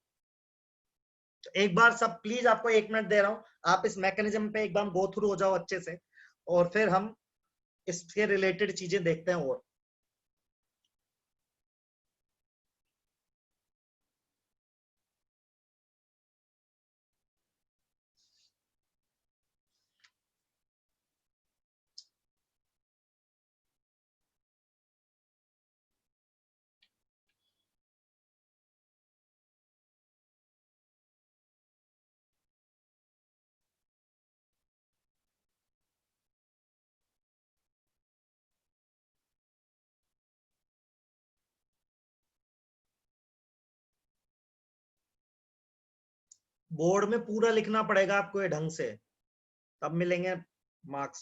तो एक बार सब प्लीज, आपको 1 मिनट दे रहा हूं, आप इस मैकेनिज्म पे एक बार गो थ्रू हो जाओ अच्छे से, और फिर हम इसके रिलेटेड चीजें देखते हैं। और बोर्ड में पूरा लिखना पड़ेगा आपको ये ढंग से, तब मिलेंगे मार्क्स।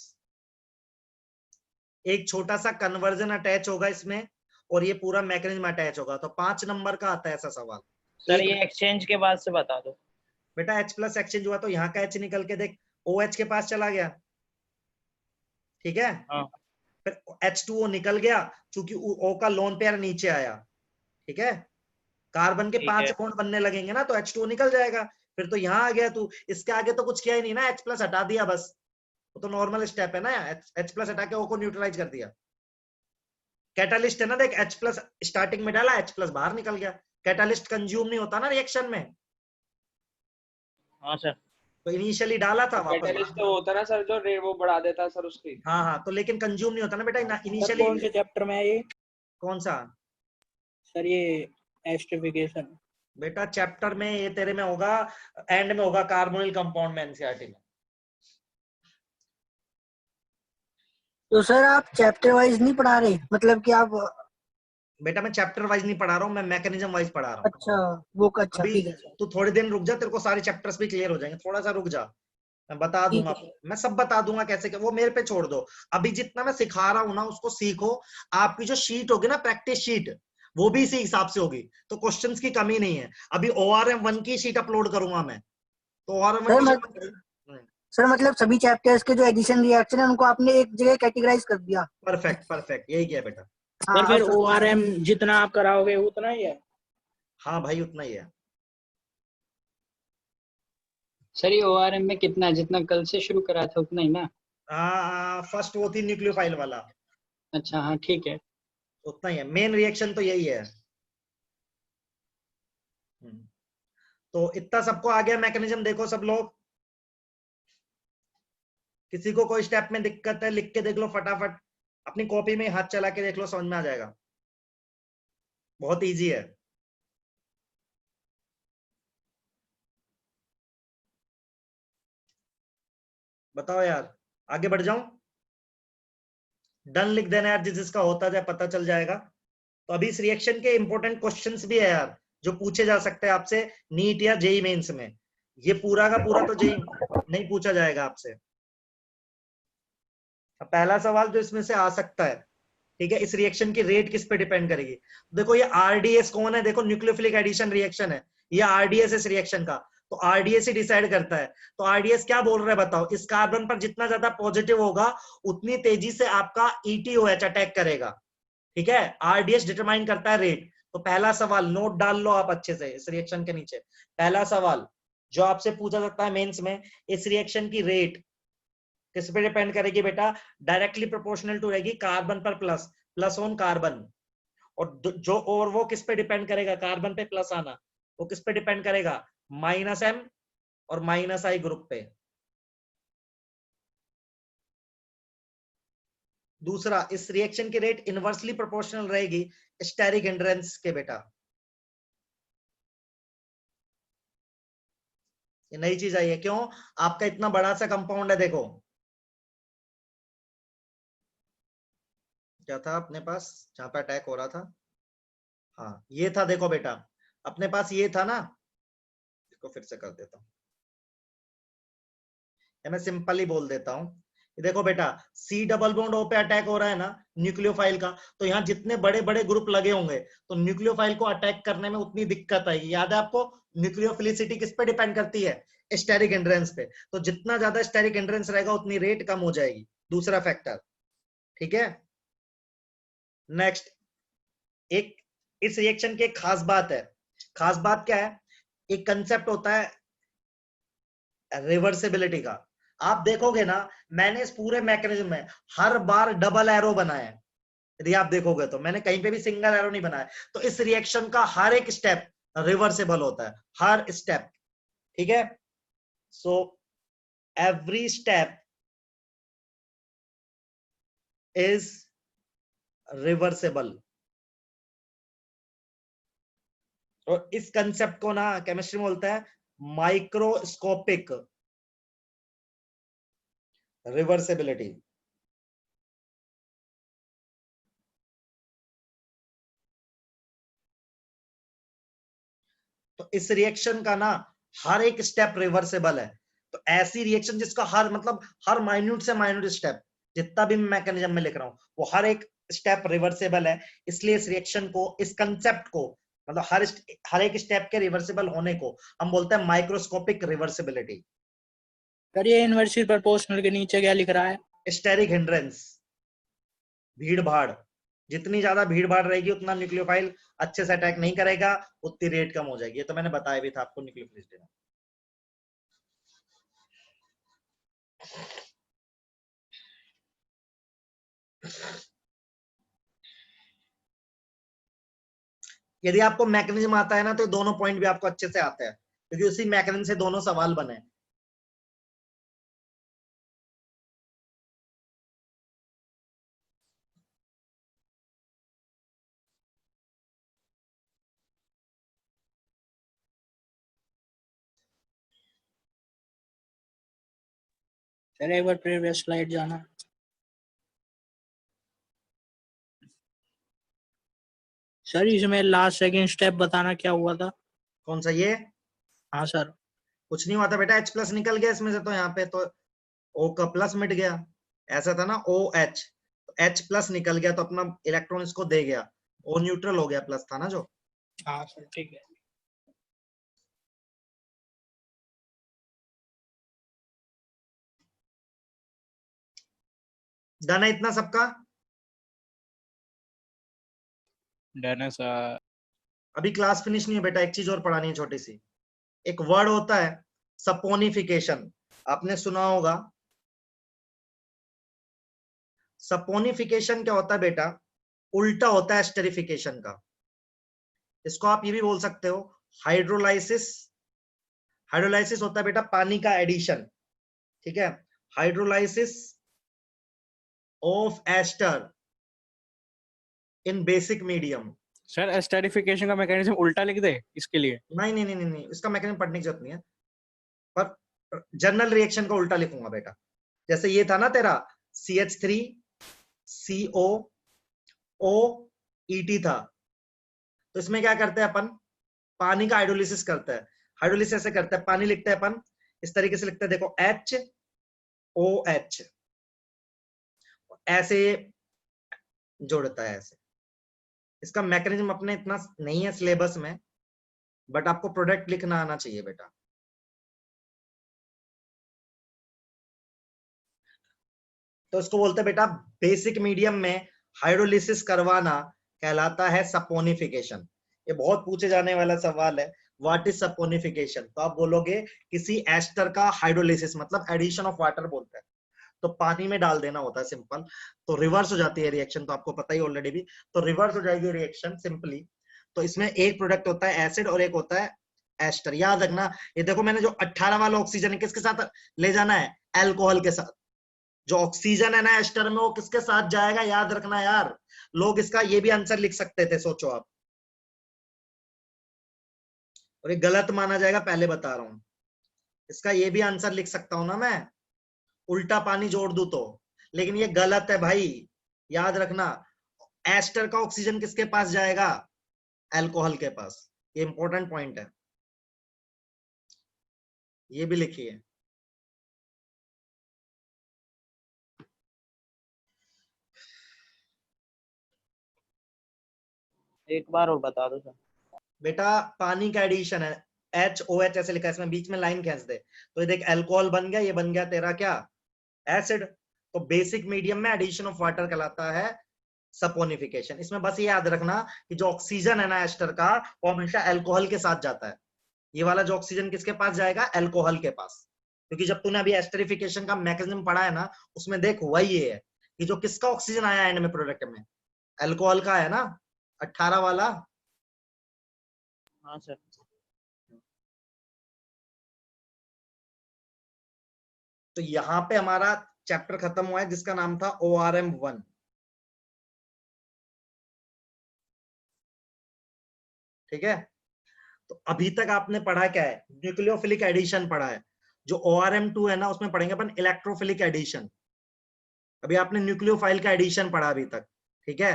एक छोटा सा कन्वर्जन अटैच होगा इसमें, और ये पूरा मैकेनिज्म अटैच होगा, तो 5 नंबर का आता है ऐसा सवाल। सर ये एक्सचेंज के बाद से बता दो। बेटा H+ एक्सचेंज हुआ तो यहाँ का H निकल के देख OH के पास चला गया, ठीक है। हाँ। फिर H2O निकल गया, चूंकि O का लोन पेयर नीचे आया, ठीक है, कार्बन के ठीक 5 है। बॉन्ड बनने लगेंगे ना, तो H2O निकल जाएगा। फिर तो यहाँ आ गया तू, इसके आगे तो कुछ किया ही नहीं ना, H प्लस हटा दिया बस, वो तो नॉर्मल स्टेप है ना, H प्लस हटा के O को न्यूट्रलाइज कर दिया। कैटालिस्ट है ना, देख H प्लस स्टार्टिंग में डाला, H प्लस बाहर निकल गया, कैटालिस्ट कंज्यूम नहीं होता ना रिएक्शन में, हाँ सर। तो इनिशियली डाला था वापस कैटलिस्ट बाहर। तो होता है ना सर जो वो बढ़ा देता है सर उसकी। हाँ हाँ, तो लेकिन कंज्यूम नहीं होता ना बेटा सर इनिशियली। कौन से चैप्टर में है ये? कौन सा सर ये एस्टरिफिकेशन। बेटा? चैप्टर में ये तेरे में होगा, एंड में होगा, कार्बोनिल कंपाउंड में, एनसीईआरटी में। तो सर आप चैप्टर वाइज नहीं पढ़ा रहे, मतलब कि आप? बेटा मैं चैप्टर वाइज नहीं पढ़ा रहा हूँ, मैं मैकेनिज्म वाइज पढ़ा रहा हूँ। अच्छा, वो अच्छा, अभी ठीक है सर। तू थोड़े दिन रुक जा, तेरे को सारे चैप्टर्स भी क्लियर हो जाएंगे, थोड़ा सा रुक जा, मैं बता ठीक दूंगा, है। मैं सब बता दूंगा कैसे, वो मेरे पे छोड़ दो। अभी जितना मैं सिखा रहा हूँ ना उसको सीखो। आपकी जो शीट होगी ना, प्रैक्टिस शीट, वो भी इसी हिसाब से होगी, तो क्वेश्चंस की कमी नहीं है। अभी ORM 1 की शीट अपलोड करूंगा मैं, तो ORM 1 सर की सर मतलब सभी चैप्टर्स के जो एडिशन रिएक्शन है उनको आपने एक जगह कैटेगराइज कर दिया। परफेक्ट परफेक्ट, यही किया बेटा। हाँ, सर फिर अब ORM जितना आप कराओगे उतना ही है? हाँ भाई उतना ही है। सर ये ORM में कितना, जितना कल से शुरू करा था उतना ही ना? फर्स्ट वो थी न्यूक्लियोफाइल वाला, अच्छा हाँ ठीक है। उतना ही है, मेन रिएक्शन तो यही है। तो इतना सबको आ गया मैकेनिज्म? देखो सब लोग, किसी को कोई स्टेप में दिक्कत है लिख के देख लो फटाफट, अपनी कॉपी में हाथ चला के देख लो, समझ में आ जाएगा, बहुत इजी है। बताओ यार, आगे बढ़ जाऊं? डन लिख देना यार, जिसका होता जाए पता चल जाएगा। तो अभी इस रिएक्शन के इंपॉर्टेंट क्वेश्चंस भी है यार, जो पूछे जा सकते हैं आपसे नीट या जेई मेंस में। ये पूरा का पूरा तो जेई नहीं पूछा जाएगा आपसे। पहला सवाल जो इसमें से आ सकता है, ठीक है, इस रिएक्शन की रेट किस पे डिपेंड करेगी? देखो ये आरडीएस कौन है, देखो न्यूक्लियोफिलिक एडिशन रिएक्शन है, ये आरडीएस इस रिएक्शन का, तो आरडीएस ही डिसाइड करता है। तो आरडीएस क्या बोल रहा है बताओ? इस कार्बन पर जितना ज्यादा पॉजिटिव होगा उतनी तेजी से आपका ETOH अटैक करेगा, ठीक है, आरडीएस डिटरमाइन करता है रेट। तो पहला सवाल नोट डाल लो आप अच्छे से इस रिएक्शन के नीचे, पहला सवाल जो आपसे पूछा सकता है मेंस में, इस रिएक्शन की रेट किस पे डिपेंड करेगी बेटा? डायरेक्टली प्रोपोर्शनल टू रहेगी कार्बन पर प्लस, प्लस ऑन कार्बन। और जो और वो किस पे डिपेंड करेगा? कार्बन पे प्लस आना, वो किस पे डिपेंड करेगा? -M और -I ग्रुप पे। दूसरा, इस रिएक्शन की रेट इनवर्सली प्रोपोर्शनल रहेगी स्टेरिक हिंड्रेंस के बेटा। ये नई चीज आई है, क्यों? आपका इतना बड़ा सा कंपाउंड है, देखो क्या था अपने पास जहां पे अटैक हो रहा था, हाँ ये था, देखो बेटा अपने पास ये था ना, इसको फिर से कर देता हूं, मैं सिंपल ही बोल देता हूं। देखो बेटा C डबल बॉन्ड O पे अटैक हो रहा है ना न्यूक्लियोफाइल का, तो यहाँ जितने बड़े बड़े ग्रुप लगे होंगे तो न्यूक्लियोफाइल को अटैक करने में उतनी दिक्कत आएगी। याद है आपको, न्यूक्लियोफिलिसिटी किस पे डिपेंड करती है? स्टेरिक हिंड्रेंस पे। तो जितना ज्यादा स्टेरिक हिंड्रेंस रहेगा उतनी रेट कम हो जाएगी, दूसरा फैक्टर, ठीक है। नेक्स्ट, एक इस रिएक्शन की एक खास बात है, खास बात क्या है? एक कंसेप्ट होता है रिवर्सिबिलिटी का। आप देखोगे ना, मैंने इस पूरे मैकेनिज्म में हर बार डबल एरो बनाया है, यदि आप देखोगे तो मैंने कहीं पे भी सिंगल एरो नहीं बनाया। तो इस रिएक्शन का हर एक स्टेप रिवर्सिबल होता है, हर स्टेप, ठीक है। So every step is reversible. और इस कंसेप्ट को ना केमिस्ट्री में बोलता है माइक्रोस्कोपिक रिवर्सिबिलिटी। तो इस रिएक्शन का ना हर एक स्टेप रिवर्सिबल है। तो ऐसी रिएक्शन जिसका हर मतलब हर माइन्यूट से माइन्यूट स्टेप, जितना भी मैकेनिज्म में लिख रहा हूं, वो हर एक स्टेप रिवर्सिबल है। इसलिए इस रिएक्शन को, इस कंसेप्ट को, मतलब हर एक स्टेप के रिवर्सिबल होने को हम बोलते हैं माइक्रोस्कोपिक रिवर्सिबिलिटी। सर ये इनवर्सली प्रोपोर्शनल के नीचे क्या लिख रहा है? Steric hindrance. भीड़ भाड़, जितनी ज्यादा भीड़ भाड़ रहेगी उतना न्यूक्लियोफाइल अच्छे से अटैक नहीं करेगा, उतनी रेट कम हो जाएगी। ये तो मैंने बताया भी था आपको न्यूक्लियोफिलिसिटी में। यदि आपको मैकेनिज्म आता है ना, तो दोनों पॉइंट भी आपको अच्छे से आते हैं, क्योंकि उसी मैकेनिज्म से दोनों सवाल बने। सर एक बार प्रीवियस स्लाइड जाना। सर इसमें लास्ट सेकंड स्टेप बताना क्या हुआ था? कौन सा ये? हाँ सर। कुछ नहीं हुआ था बेटा, H+ निकल गया इसमें से, तो यहाँ पे तो O का प्लस मिट गया, ऐसा था ना OH, H+ निकल गया तो अपना इलेक्ट्रॉन इसको दे गया, O न्यूट्रल हो गया, प्लस था ना जो। हाँ सर ठीक है। डन है इतना सबका? डन है सर। अभी क्लास फिनिश नहीं है बेटा, एक चीज और पढ़ानी है छोटी सी। एक वर्ड होता है सपोनिफिकेशन, आपने सुना होगा। सपोनिफिकेशन क्या होता है बेटा? उल्टा होता है एस्टरिफिकेशन का। इसको आप ये भी बोल सकते हो हाइड्रोलाइसिस। हाइड्रोलाइसिस होता है बेटा पानी का एडिशन, ठीक है, hydrolysis of ester in basic medium. Sir esterification का मैकेनिज्म उल्टा लिख दे इसके लिए? नहीं नहीं नहीं नहीं, इसका मैकेनिज्म पढ़ने की जरूरत नहीं है, पर जनरल रिएक्शन का उल्टा लिखूंगा बेटा। जैसे ये था ना तेरा CH3 CO OET था, तो इसमें क्या करते हैं अपन? पानी का हाइड्रोलिसिस करते हैं। हाइड्रोलिसिस ऐसे करते हैं, पानी लिखते हैं अपन इस तरीके से लिखते हैं, देखो HOH, ऐसे जोड़ता है ऐसे। इसका मैकेनिज्म अपने इतना नहीं है सिलेबस में, बट आपको प्रोडक्ट लिखना आना चाहिए बेटा। तो इसको बोलते हैं बेटा बेसिक मीडियम में हाइड्रोलिसिस करवाना कहलाता है सपोनिफिकेशन। ये बहुत पूछे जाने वाला सवाल है, व्हाट इज सपोनिफिकेशन? तो आप बोलोगे किसी एस्टर का हाइड्रोलिसिस, मतलब एडिशन ऑफ वाटर बोलते हैं, तो पानी में डाल देना होता है, सिंपल। तो रिवर्स हो जाती है रिएक्शन, तो आपको पता ही ऑलरेडी भी, तो रिवर्स हो जाएगी रिएक्शन सिंपली। तो इसमें एक प्रोडक्ट होता है एसिड और एक होता है एस्टर, याद रखना। ये देखो मैंने जो 18 वाला ऑक्सीजन है किसके साथ ले जाना है? अल्कोहल के साथ। जो ऑक्सीजन है ना एस्टर में, वो किसके साथ जाएगा? याद रखना यार। लोग इसका ये भी आंसर लिख सकते थे, सोचो आप, और ये गलत माना जाएगा, पहले बता रहा हूं। इसका ये भी आंसर लिख सकता हूं ना मैं, उल्टा पानी जोड़ दूं तो, लेकिन ये गलत है भाई, याद रखना। एस्टर का ऑक्सीजन किसके पास जाएगा? अल्कोहल के पास। ये इंपॉर्टेंट पॉइंट है, ये भी लिखिए। एक बार और बता दो सर। बेटा पानी का एडिशन है, HOH ऐसे लिखा है, इसमें बीच में लाइन खींच दे, तो ये देख अल्कोहल बन गया, ये बन गया तेरा क्या? एसिड। तो बेसिक मीडियम में एडिशन ऑफ वाटर कहलाता है सपोनिफिकेशन। इसमें बस ये याद रखना कि जो ऑक्सीजन है ना एस्टर का, वो हमेशा अल्कोहल के साथ जाता है। ये वाला जो ऑक्सीजन किसके पास जाएगा? अल्कोहल के पास। क्योंकि जब तूने अभी एस्टरिफिकेशन का मैकेनिज्म पढ़ा है ना, उसमें देख वही है कि जो किसका ऑक्सीजन आया एंड में प्रोडक्ट में, अल्कोहल का है ना, 18 वाला। हाँ सर। तो यहाँ पे हमारा चैप्टर खत्म हुआ है जिसका नाम था ORM1। ठीक है, तो अभी तक आपने पढ़ा क्या है? न्यूक्लियोफिलिक एडिशन पढ़ा है। जो ORM2 है ना, उसमें पढ़ेंगे अपन इलेक्ट्रोफिलिक एडिशन। अभी आपने न्यूक्लियोफाइल का एडिशन पढ़ा अभी तक, ठीक है।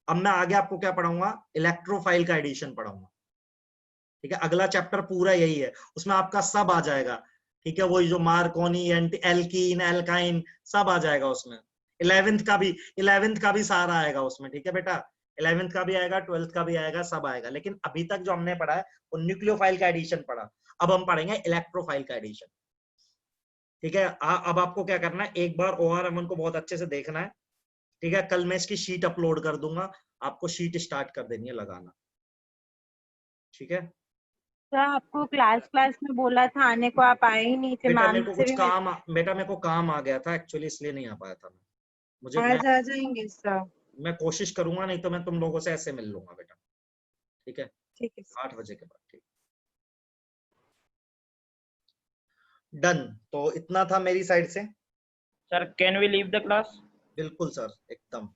अब मैं आगे आपको क्या पढ़ाऊंगा? इलेक्ट्रोफाइल का एडिशन पढ़ाऊंगा, ठीक है। अगला चैप्टर पूरा यही है, उसमें आपका सब आ जाएगा, ठीक है। वही जो मार्कोनी, एल्कीन, एल्काइन, सब आ जाएगा उसमें। 11th का भी सारा आएगा उसमें, ठीक है बेटा। 11th का भी आएगा, 12th का भी आएगा, सब आएगा। लेकिन अभी तक जो हमने पढ़ा है वो न्यूक्लियोफाइल का एडिशन पढ़ा, अब हम पढ़ेंगे इलेक्ट्रोफाइल का एडिशन, ठीक है। अब आपको क्या करना है, एक बार ORM1 को बहुत अच्छे से देखना है, ठीक है, कल मैं इसकी शीट अपलोड कर दूंगा, आपको शीट स्टार्ट कर देनी है लगाना, ठीक है। सर आपको क्लास में बोला था आने को, आप आए ही नहीं थे। बेटा मैम मेरे को से कुछ भी काम बेटा मेरे को काम आ गया था एक्चुअली, इसलिए नहीं आ पाया था मैं। मुझे आज आ जाएंगे सर। मैं कोशिश करूंगा, नहीं तो मैं तुम लोगों से ऐसे मिल लूंगा बेटा, ठीक है, ठीक है सर। 8 बजे के बाद, ठीक। डन, तो इतना था मेरी साइड से। Sir can we leave the class? बिल्कुल सर, एकदम।